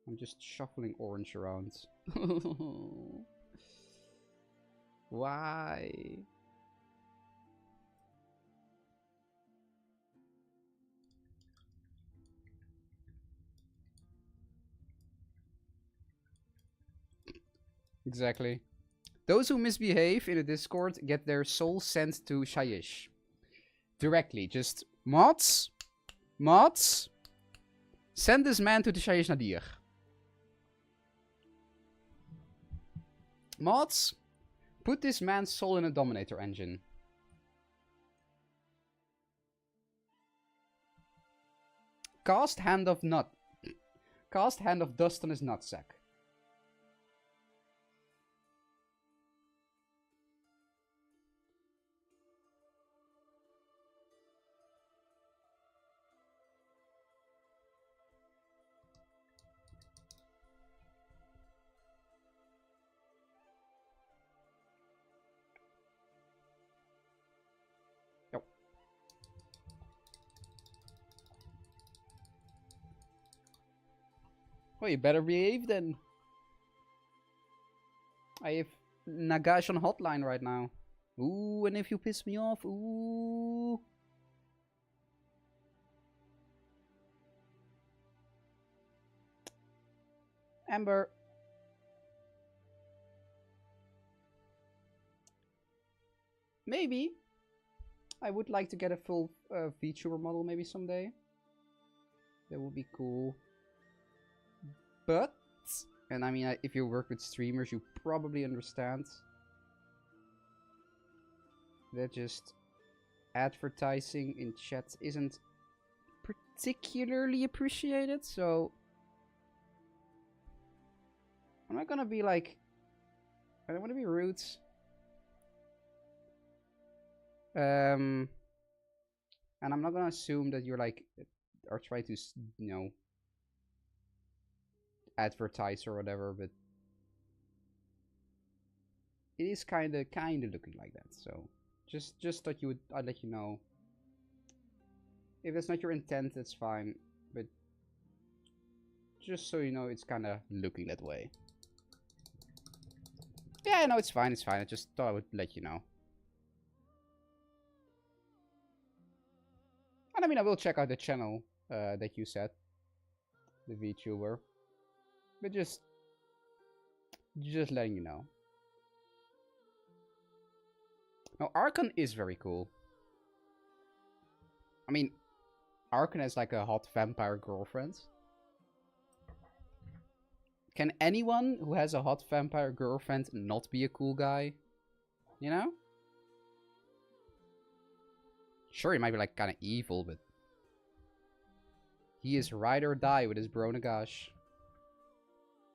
I'm just shuffling orange around. Why? Exactly. Those who misbehave in the Discord get their soul sent to Shaiish. Directly. Just, mods, send this man to the Shaiish Nadir. Mods, put this man's soul in a Dominator Engine. Cast Hand of Dust on his nutsack. Well, you better behave then. I have Nagash on hotline right now. Ooh, and if you piss me off, ooh. Amber. Maybe. I would like to get a full VTuber model maybe someday. That would be cool. But, and I mean, if you work with streamers, you probably understand that just advertising in chat isn't particularly appreciated, so I'm not gonna be like, I don't want to be rude. And I'm not gonna assume that you're like, are trying to, you know, advertise or whatever, but it is kind of looking like that. So just thought I'd let you know. If that's not your intent, that's fine, but just so you know, it's kind of looking that way. Yeah, no, it's fine, it's fine. I just thought I would let you know. And I mean, I will check out the channel that you said, the VTuber, but just letting you know. Now, Archon is very cool. I mean, Archon has like a hot vampire girlfriend. Can anyone who has a hot vampire girlfriend not be a cool guy? You know? Sure, he might be like kind of evil, but he is ride or die with his bro Nagash.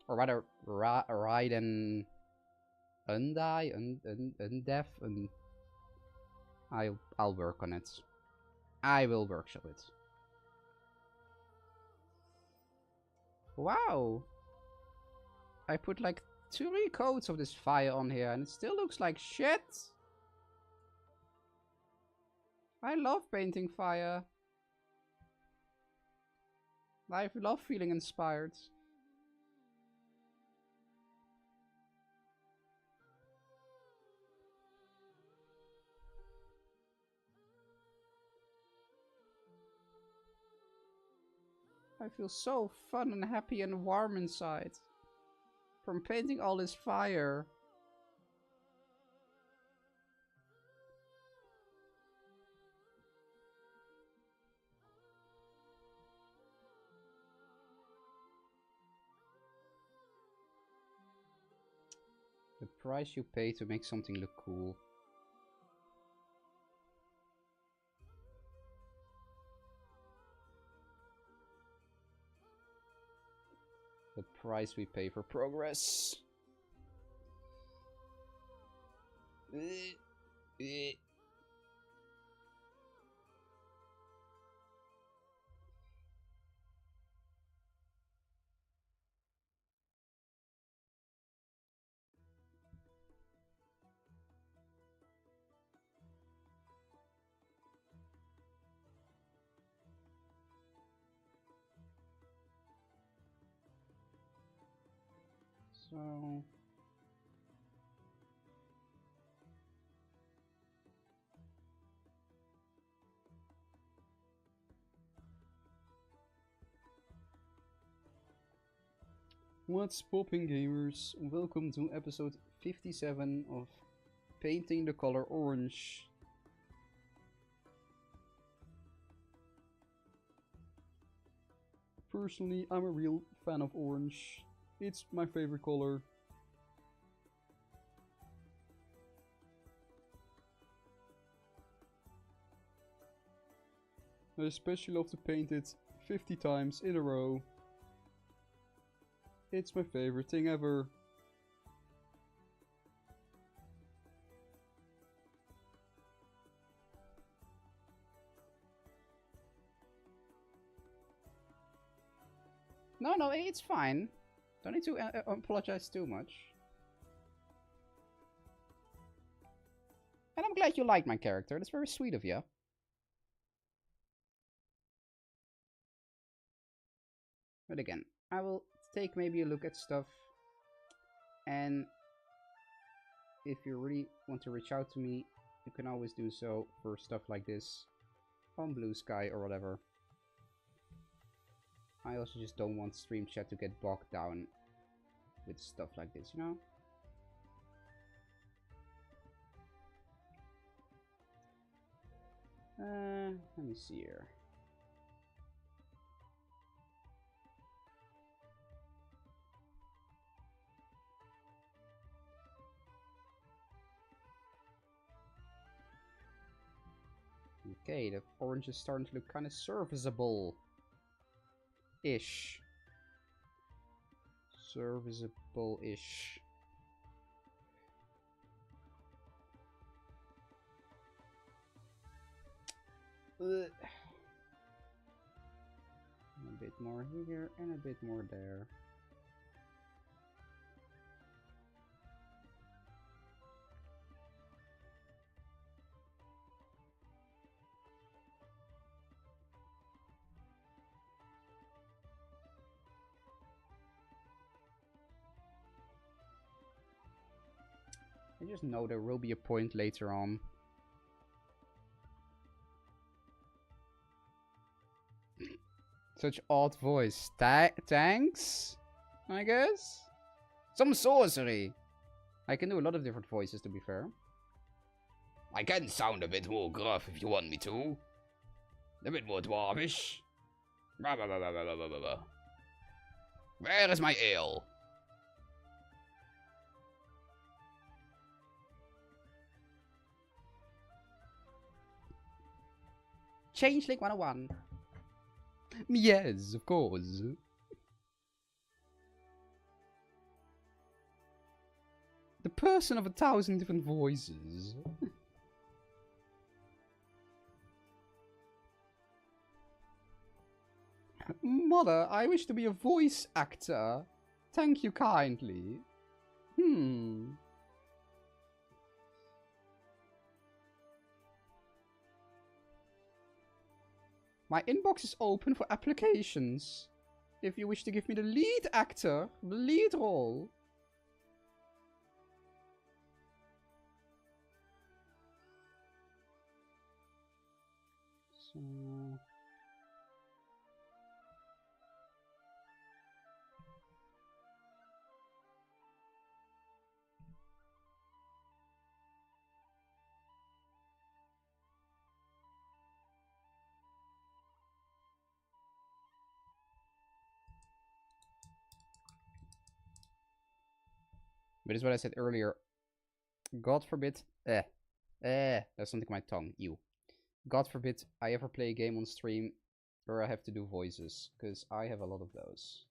Or rather, ride and undie, undef, and I'll work on it. I will workshop it. Wow! I put like 3 coats of this fire on here and it still looks like shit! I love painting fire. I love feeling inspired. I feel so fun and happy and warm inside. From painting all this fire. The price you pay to make something look cool. The price we pay for progress. So what's popping, gamers? Welcome to episode 57 of Painting the Color Orange. Personally, I'm a real fan of orange. It's my favorite color. I especially love to paint it 50 times in a row. It's my favorite thing ever. No, it's fine. Don't need to apologize too much. And I'm glad you like my character. That's very sweet of you. But again, I will take maybe a look at stuff. And if you really want to reach out to me, you can always do so for stuff like this on Blue Sky or whatever. I also just don't want stream chat to get bogged down with stuff like this, you know? Let me see here. Okay, the orange is starting to look kind of serviceable-ish. Serviceable-ish. A bit more here and a bit more there. I just know there will be a point later on. Such odd voice. Thanks? I guess? Some sorcery. I can do a lot of different voices, to be fair. I can sound a bit more gruff if you want me to. A bit more dwarvish. Where is my ale? Changeling 101. Yes, of course. The person of 1,000 different voices. Mother, I wish to be a voice actor. Thank you kindly. My inbox is open for applications. If you wish to give me the lead actor, the lead role. So... But it's what I said earlier. God forbid. That's something on my tongue. You. God forbid I ever play a game on stream where I have to do voices. Because I have a lot of those.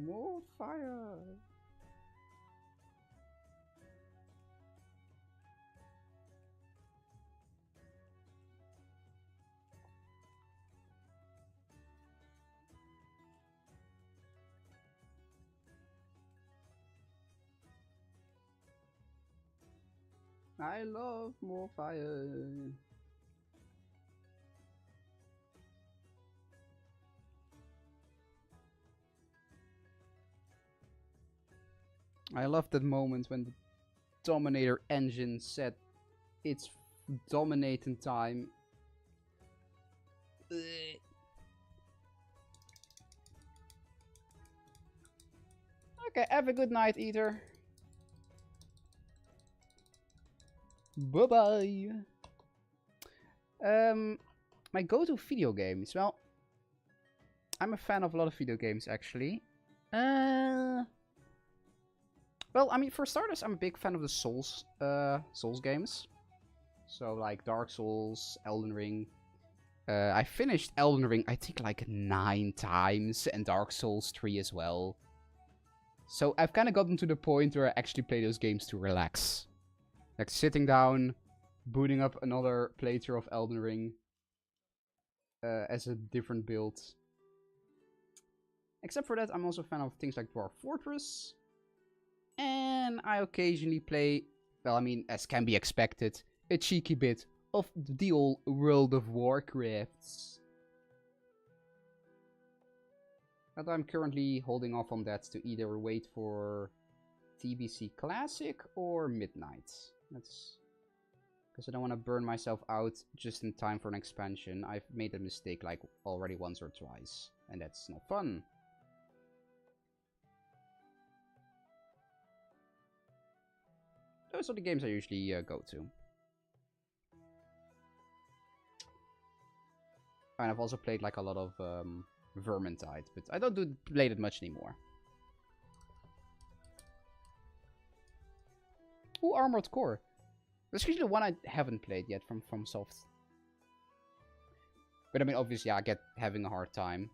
More fire. I love more fire. I love that moment when the Dominator Engine said it's dominating time. Ugh. Okay, have a good night, Eater. Bye-bye. My go-to video games. Well, I'm a fan of a lot of video games, actually. Well, I mean, for starters, I'm a big fan of the Souls games. So, like Dark Souls, Elden Ring. I finished Elden Ring, I think, like 9 times, and Dark Souls 3 as well. So, I've kind of gotten to the point where I actually play those games to relax. Like, sitting down, booting up another playthrough of Elden Ring as a different build. Except for that, I'm also a fan of things like Dwarf Fortress. And I occasionally play, well, I mean, as can be expected, a cheeky bit of the old World of Warcraft. But I'm currently holding off on that to either wait for TBC Classic or Midnight. That's because I don't want to burn myself out just in time for an expansion. I've made a mistake like already once or twice, and that's not fun. Those are the games I usually go to. And I've also played like a lot of Vermintide, but I don't play it much anymore. Ooh, Armored Core. That's usually the one I haven't played yet from FromSoft. But I mean, obviously, I get having a hard time.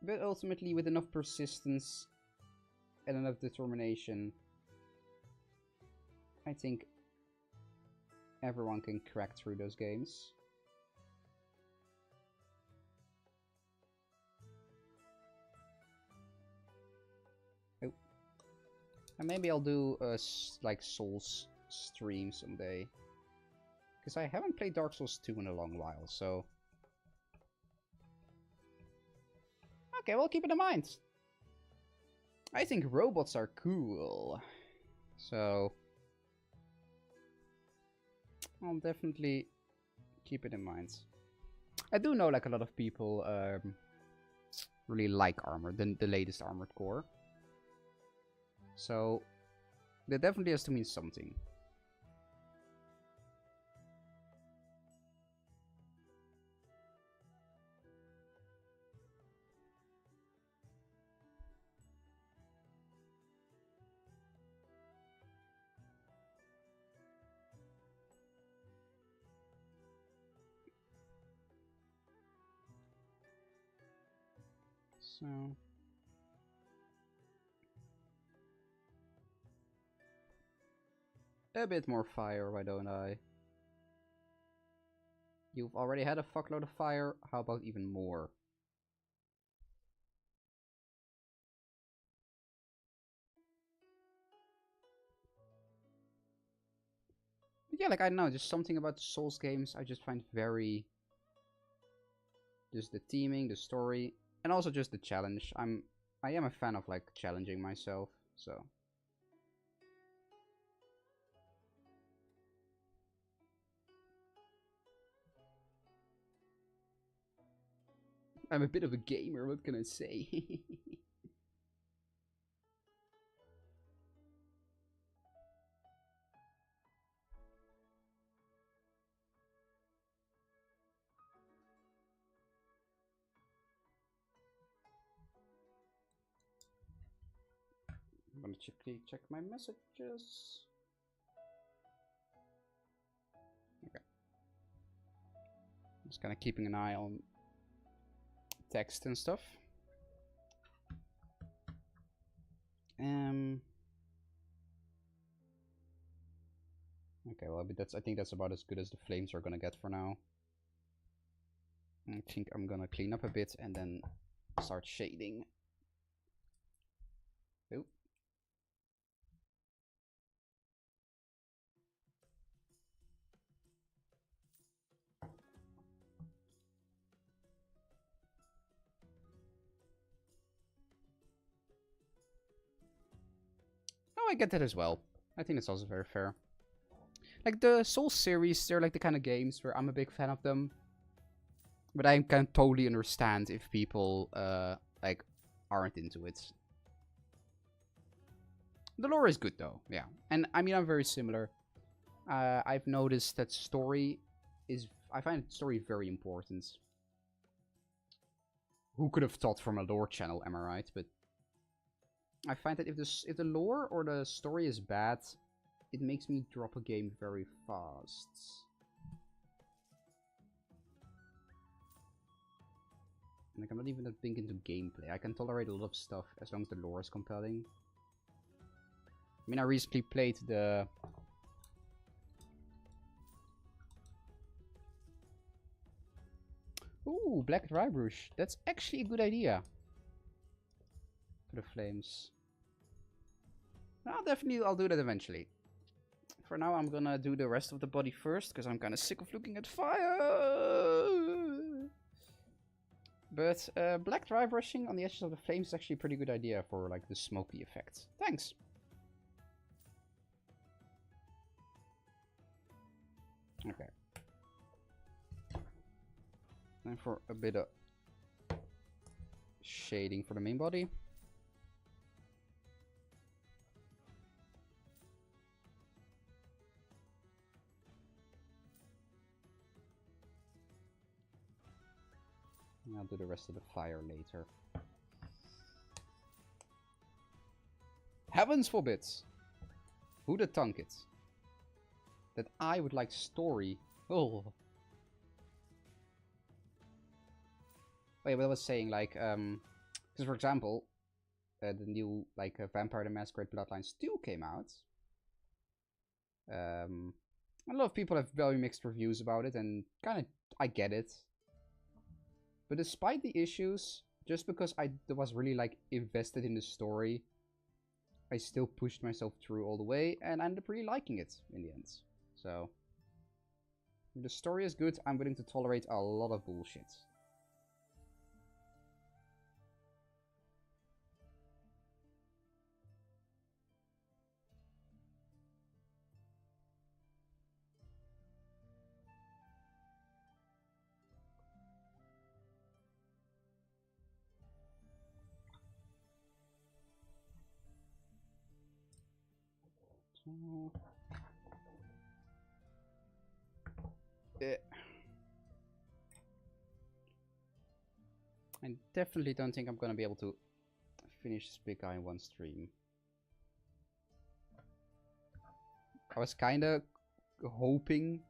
But ultimately, with enough persistence and enough determination, I think everyone can crack through those games. Oh. And maybe I'll do a like Souls stream someday. Because I haven't played Dark Souls 2 in a long while, so... Okay, well, keep it in mind. I think robots are cool. So... I'll definitely keep it in mind. I do know like a lot of people really like Armored, the latest Armored Core. So that definitely has to mean something. So... a bit more fire, why don't I? You've already had a fuckload of fire, how about even more? But yeah, like, I don't know, just something about the Souls games I just find very... Just the theming, the story, and also just the challenge. I am a fan of, like, challenging myself, so... I'm a bit of a gamer, what can I say? I'm gonna quickly check my messages. Okay. Just kind of keeping an eye on text and stuff. Okay, well, I think that's about as good as the flames are gonna get for now. I think I'm gonna clean up a bit and then start shading. Oh. Oh, I get that as well. I think it's also very fair. Like the Soul series, they're like the kind of games where I'm a big fan of them. But I can totally understand if people like aren't into it. The lore is good though, yeah. And I mean, I'm very similar. I've noticed that I find story very important. Who could have thought from a lore channel, am I right? But I find that if the lore or the story is bad, it makes me drop a game very fast. Like, I'm not even that big into gameplay. I can tolerate a lot of stuff as long as the lore is compelling. I mean, I recently played the... Ooh, Black Dry Brush. That's actually a good idea. For the flames. I'll do that eventually. For now, I'm gonna do the rest of the body first, because I'm kind of sick of looking at fire. But black dry brushing on the edges of the flames is actually a pretty good idea for like the smoky effect. Thanks. Okay. And for a bit of shading for the main body. I'll do the rest of the fire later. Heavens forbid! Who'da thunk it? That I would like story. Oh. Wait, what I was saying, like, because for example, the new, like, Vampire the Masquerade Bloodlines 2 came out. A lot of people have very mixed reviews about it, and kind of, I get it. But despite the issues, just because I was really like invested in the story, I still pushed myself through all the way and I ended up really liking it in the end. So, if the story is good, I'm willing to tolerate a lot of bullshit. I definitely don't think I'm gonna be able to finish this big guy in one stream. I was kinda hoping,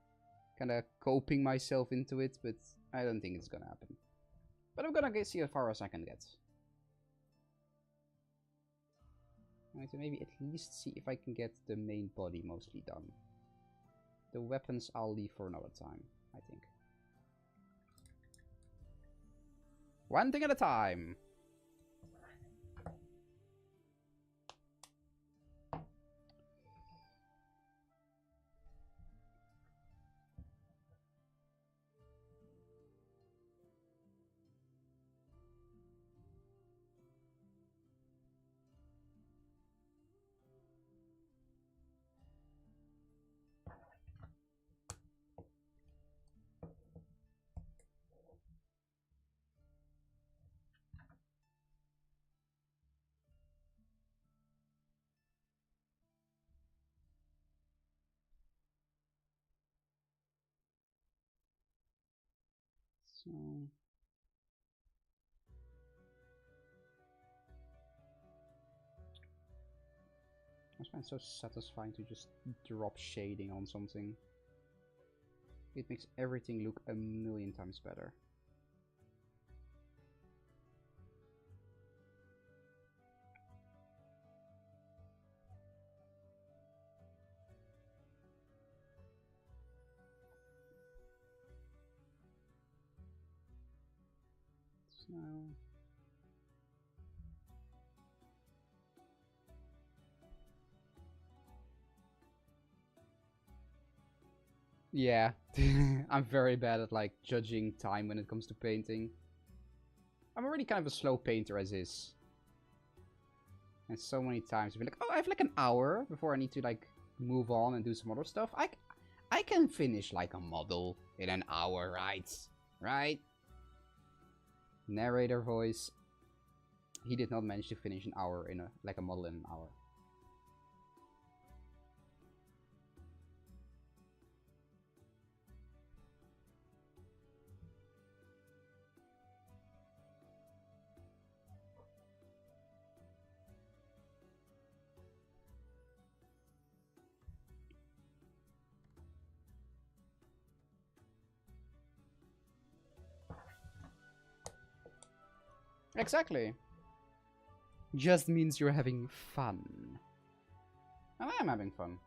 kinda coping myself into it, but I don't think it's gonna happen. But I'm gonna see as far as I can get. I need to maybe at least see if I can get the main body mostly done. The weapons I'll leave for another time, I think. One thing at a time. So I find it so satisfying to just drop shading on something. It makes everything look a million times better. Snow. Yeah, I'm very bad at like judging time when it comes to painting. I'm already kind of a slow painter as is. And so many times I'll be like, oh, I have like an hour before I need to like move on and do some other stuff. I can finish like a model in an hour, right? Right? Narrator voice. He did not manage to finish an hour in a model in an hour. Exactly. Just means you're having fun. And I am having fun.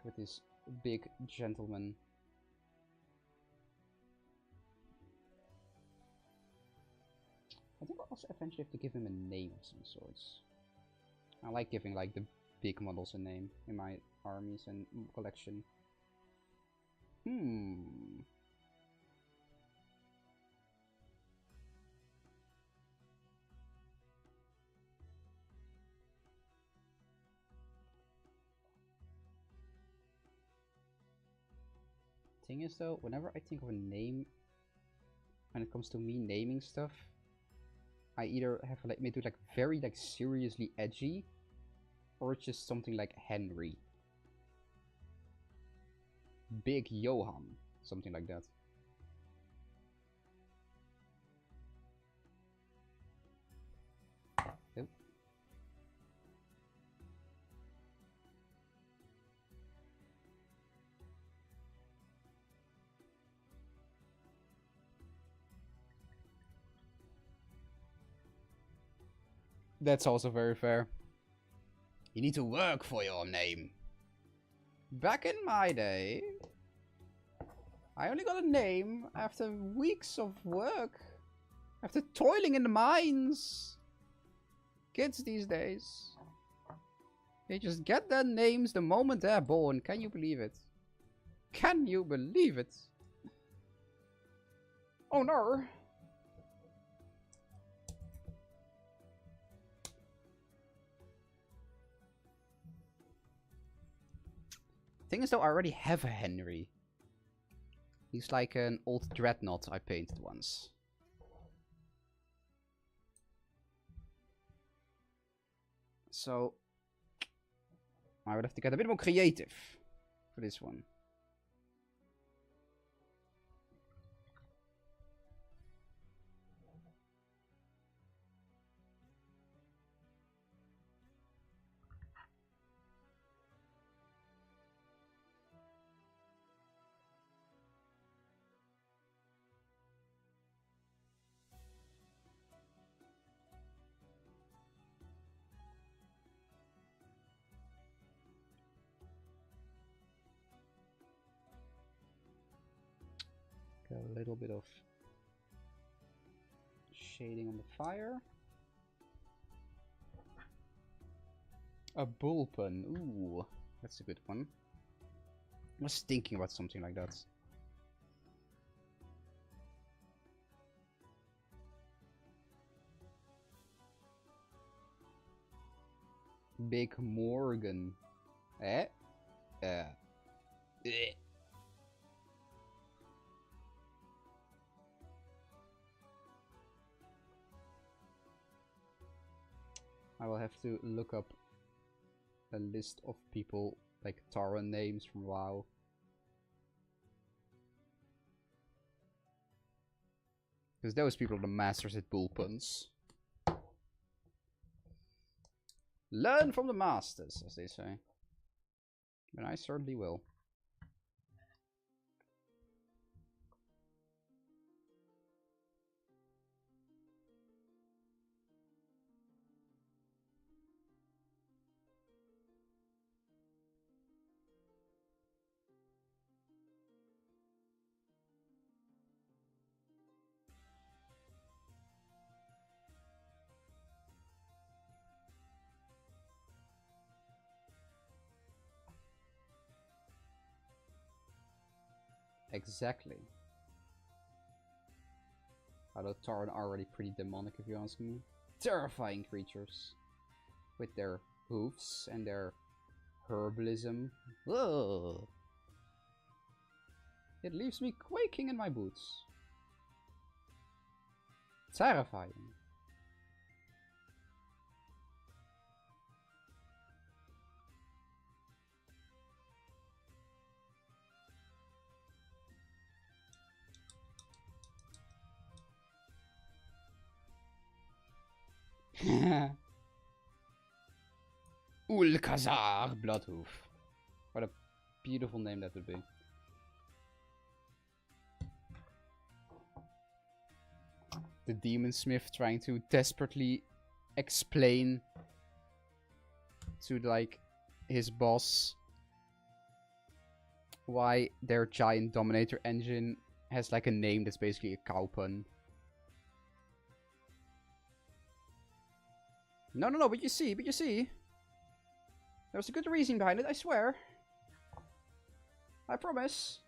With this big gentleman. I think I'll also eventually have to give him a name of some sorts. I like giving like the big models a name in my armies and collection. Thing is though, whenever I think of a name, when it comes to me naming stuff, I either have like me do like very like seriously edgy, or it's just something like Henry, Big Johan, something like that. Yep. That's also very fair. You need to work for your name. Back in my day, I only got a name after weeks of work. After toiling in the mines. Kids these days, they just get their names the moment they're born. Can you believe it? Can you believe it? Oh no. Thing is though, I already have a Henry. He's like an old dreadnought I painted once. So I would have to get a bit more creative for this one. A little bit of shading on the fire. A bullpen. Ooh, that's a good one. I was thinking about something like that. Big Morgan. Eh? Eh. I will have to look up a list of people, like Tara names from WoW. Because those people are the masters at bullpuns. Learn from the masters, as they say. And I certainly will. Exactly. Although Tauren are already pretty demonic, if you ask me. Terrifying creatures. With their hoofs and their herbalism. Ugh. It leaves me quaking in my boots. Terrifying. Ulkazar Bloodhoof. What a beautiful name that would be. The demon smith trying to desperately explain to like his boss why their giant Dominator Engine has like a name that's basically a cow pun. No, but you see. There's a good reason behind it, I swear. I promise.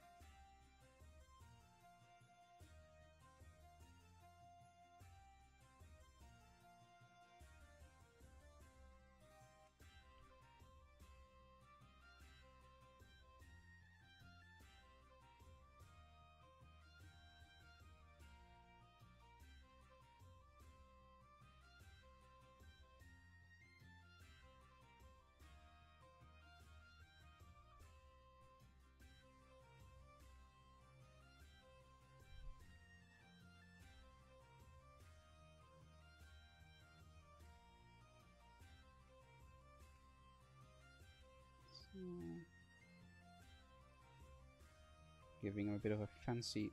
Giving him a bit of a fancy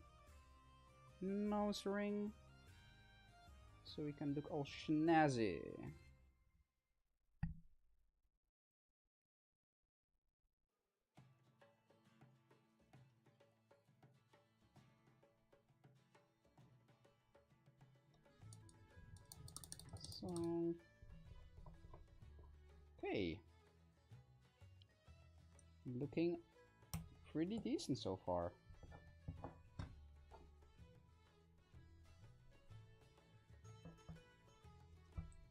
nose ring, so we can look all snazzy. So, okay, looking pretty decent so far.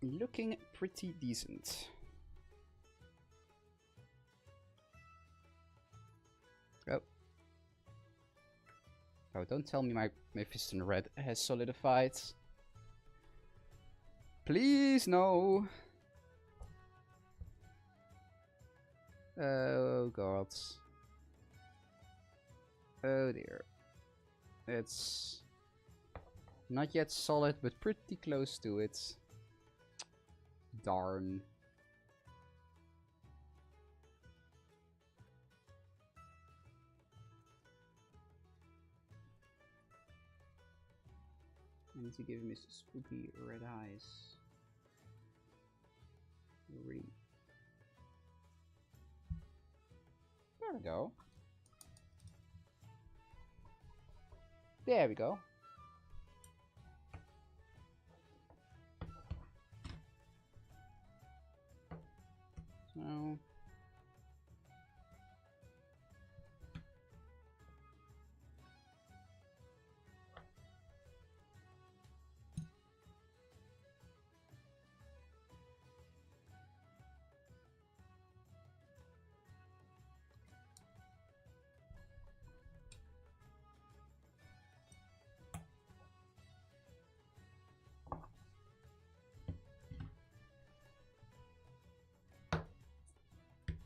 Looking pretty decent. Oh. Oh, don't tell me my Mephiston Red has solidified. Please, no. Oh, God. Oh, dear. It's not yet solid, but pretty close to it. Darn. I need to give him his spooky red eyes. Really. There we go. There we go. So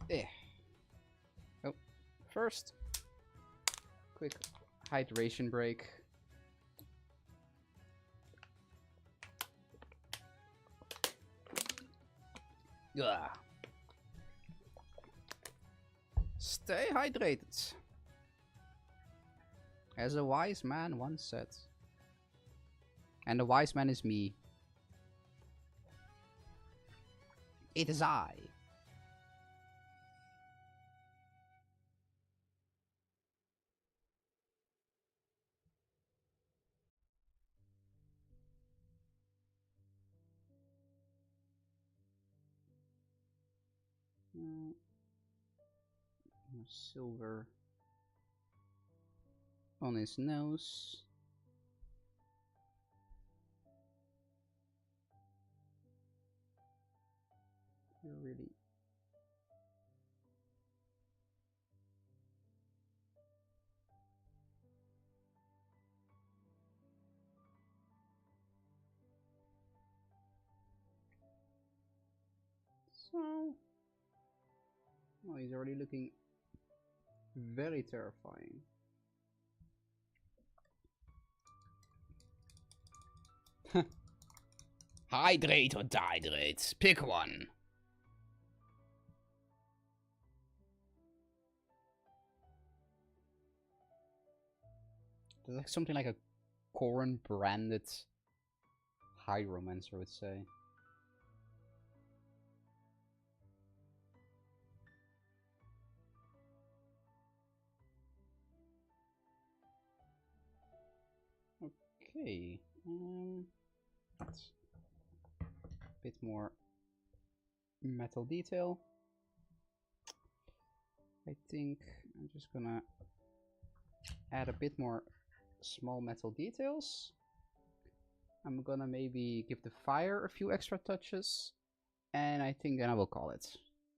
there. Oh, first, quick hydration break. Ugh. Stay hydrated. As a wise man once said. And the wise man is me. It is I. Silver. on his nose. You're really... So... Oh, he's already looking very terrifying. Hydrate or dihydrate? Pick one. There's like something like a corn branded hydromancer would say. Okay, that's a bit more metal detail. I think I'm just gonna add a bit more small metal details. I'm gonna maybe give the fire a few extra touches, and I think then I will call it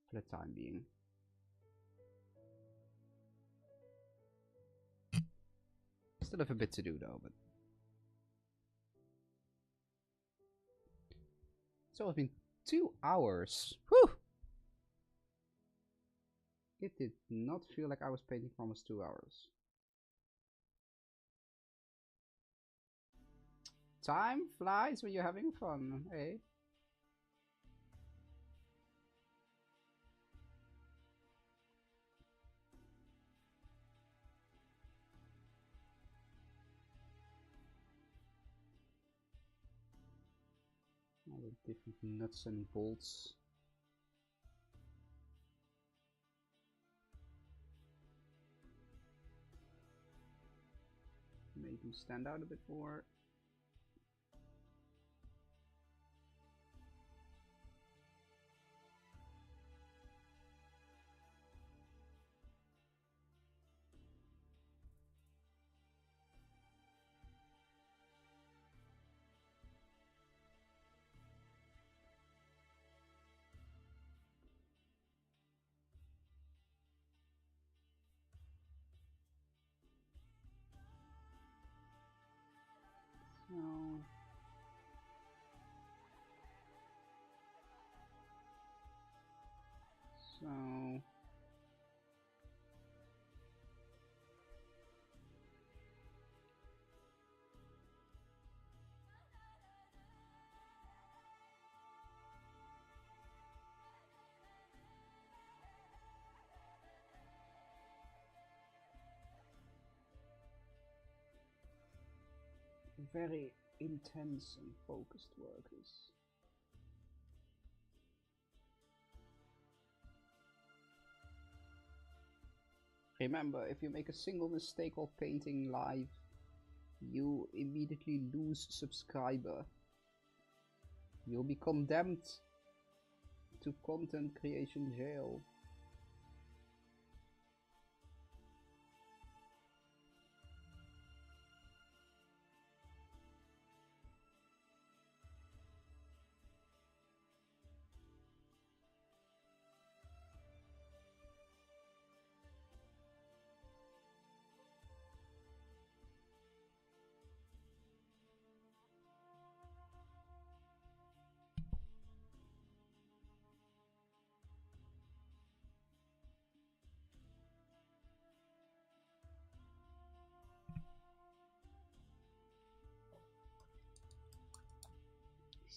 for the time being. Still have a bit to do though, but it's almost been 2 hours. Whew! It did not feel like I was painting for almost 2 hours. Time flies when you're having fun, eh? All the different nuts and bolts. Make them stand out a bit more. So very intense and focused workers. Remember, if you make a single mistake while painting live, you immediately lose subscriber. You'll be condemned to content creation jail.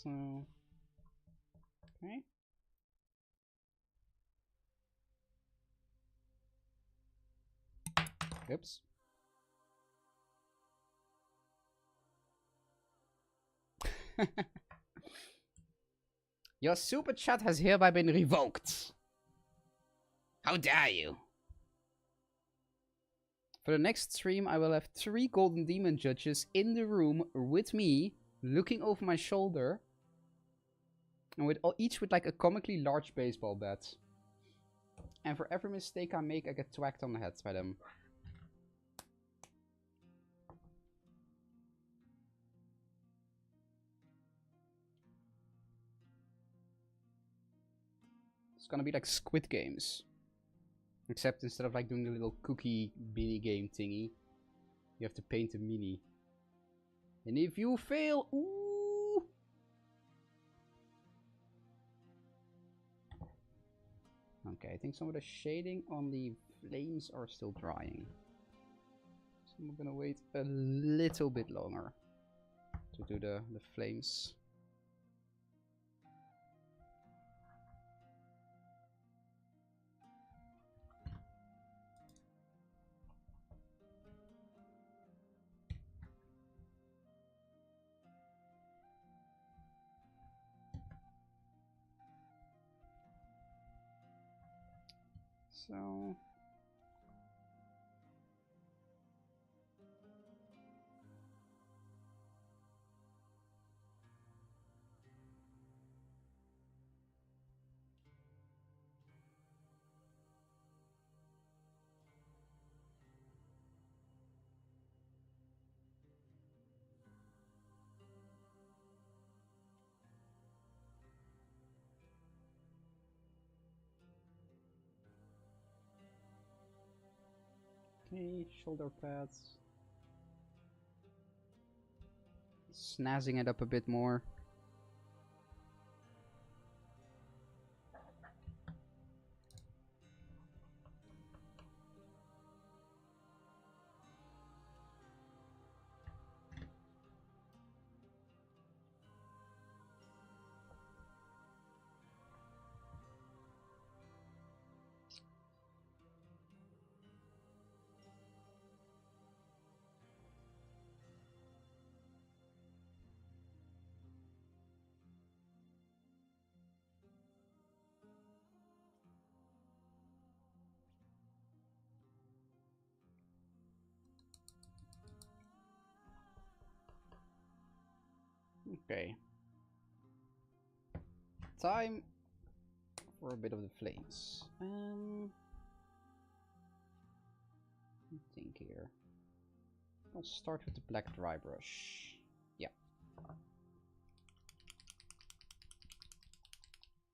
So, okay. Oops. Your super chat has hereby been revoked. How dare you? For the next stream, I will have 3 Golden Demon judges in the room with me, looking over my shoulder. And with each with like a comically large baseball bat. And for every mistake I make, I get twacked on the head by them. It's gonna be like Squid Games. Except instead of like doing the little cookie mini game thingy, you have to paint a mini. And if you fail, ooh! Okay, I think some of the shading on the flames are still drying. So I'm gonna wait a little bit longer to do the flames. So okay, shoulder pads. Snazzing it up a bit more. Okay. Time for a bit of the flames. Let me think here. I'll start with the black dry brush. Yeah.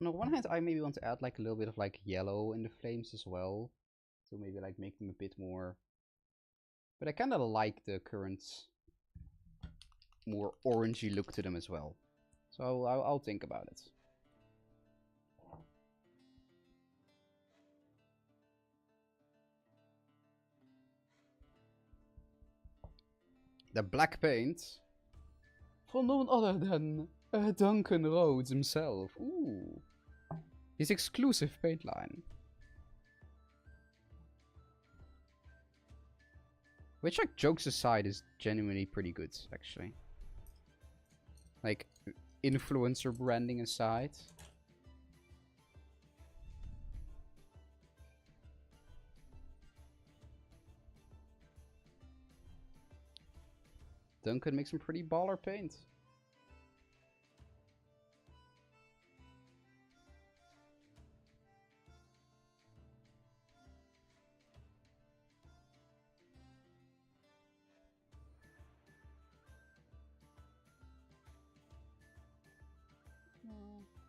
On the one hand, I maybe want to add like a little bit of like yellow in the flames as well. So maybe like make them a bit more. But I kind of like the current more orangey look to them as well. So I'll think about it. The black paint from none other than Duncan Rhodes himself. Ooh. His exclusive paint line. Which, like, jokes aside, is genuinely pretty good, actually. Like, influencer branding aside. Duncan makes some pretty baller paint.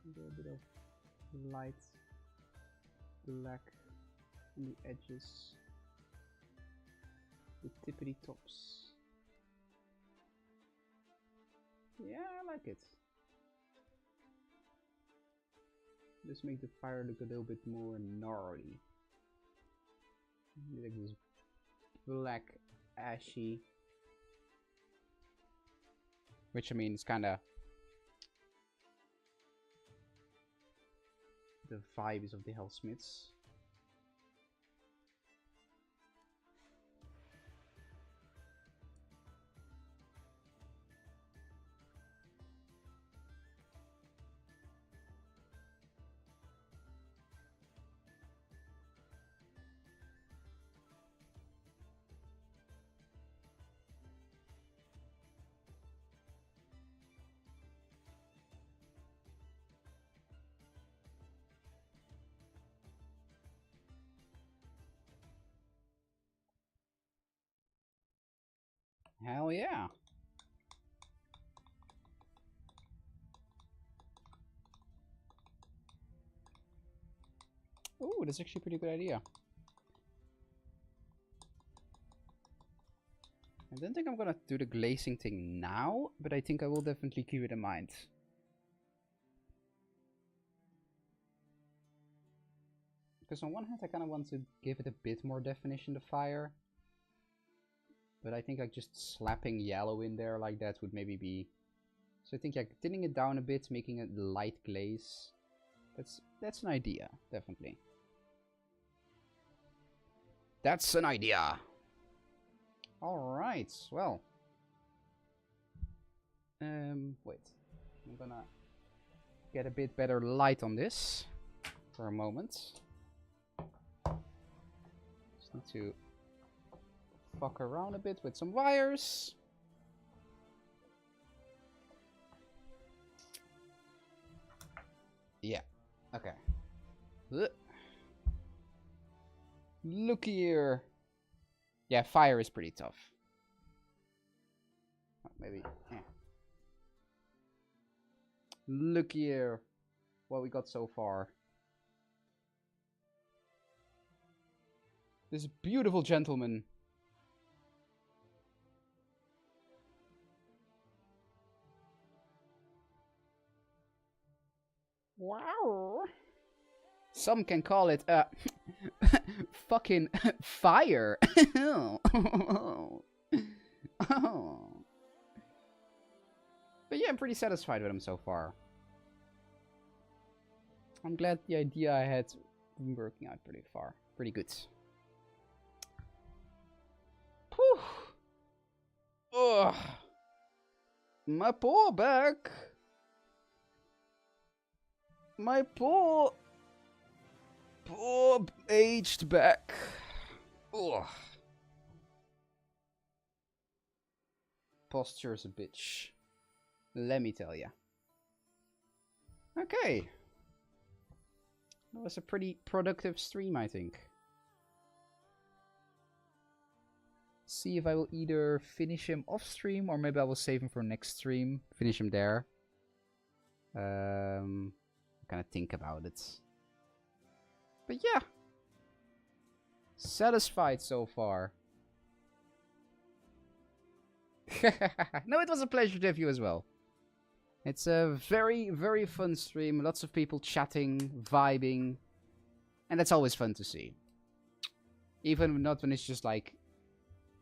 A little bit of light black on the edges, the tippity tops. Yeah, I like it. Just make the fire look a little bit more gnarly. Like this black ashy, which I mean is kind of the vibes of the Hellsmiths. Hell yeah. Ooh, that's actually a pretty good idea. I don't think I'm gonna do the glazing thing now, but I think I will definitely keep it in mind. Because on one hand I kind of want to give it a bit more definition to fire. But I think like just slapping yellow in there like that would maybe be... So I think like thinning it down a bit, making it light glaze. That's an idea, definitely. That's an idea. Alright, well. Wait. I'm gonna get a bit better light on this for a moment. Just need to fuck around a bit with some wires. Yeah, okay. Look here. Yeah, fire is pretty tough. Oh, maybe. Look here. What we got so far. This beautiful gentleman. Wow. Some can call it fucking fire. Oh. But yeah, I'm pretty satisfied with him so far. I'm glad the idea I had been working out pretty good. Whew. Ugh. My poor back. My poor aged back. Ugh. Posture's a bitch. Let me tell ya. Okay. That was a pretty productive stream, I think. See if I will either finish him off stream or maybe I will save him for next stream. Finish him there. Kind of think about it. But yeah. Satisfied so far. No, it was a pleasure to have you as well. It's a very, very fun stream. Lots of people chatting, vibing. And that's always fun to see. Even not when it's just like...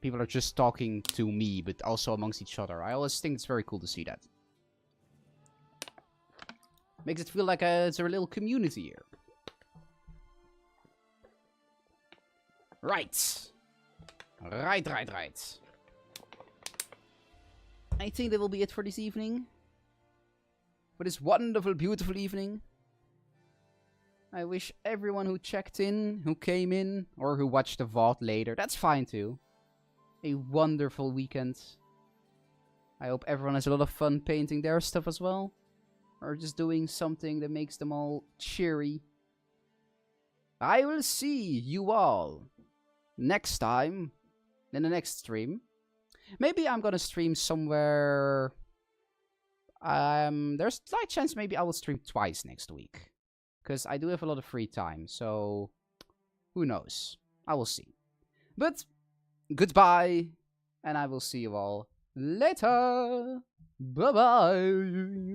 people are just talking to me, but also amongst each other. I always think it's very cool to see that. Makes it feel like it's a little community here. Right. Right. I think that will be it for this evening. For this wonderful, beautiful evening. I wish everyone who checked in, who came in, or who watched the VOD later, that's fine too, a wonderful weekend. I hope everyone has a lot of fun painting their stuff as well. Or just doing something that makes them all cheery. I will see you all next time in the next stream. Maybe I'm gonna stream somewhere. There's a slight chance maybe I will stream twice next week. Because I do have a lot of free time, so who knows? I will see. But goodbye, and I will see you all later. Bye-bye.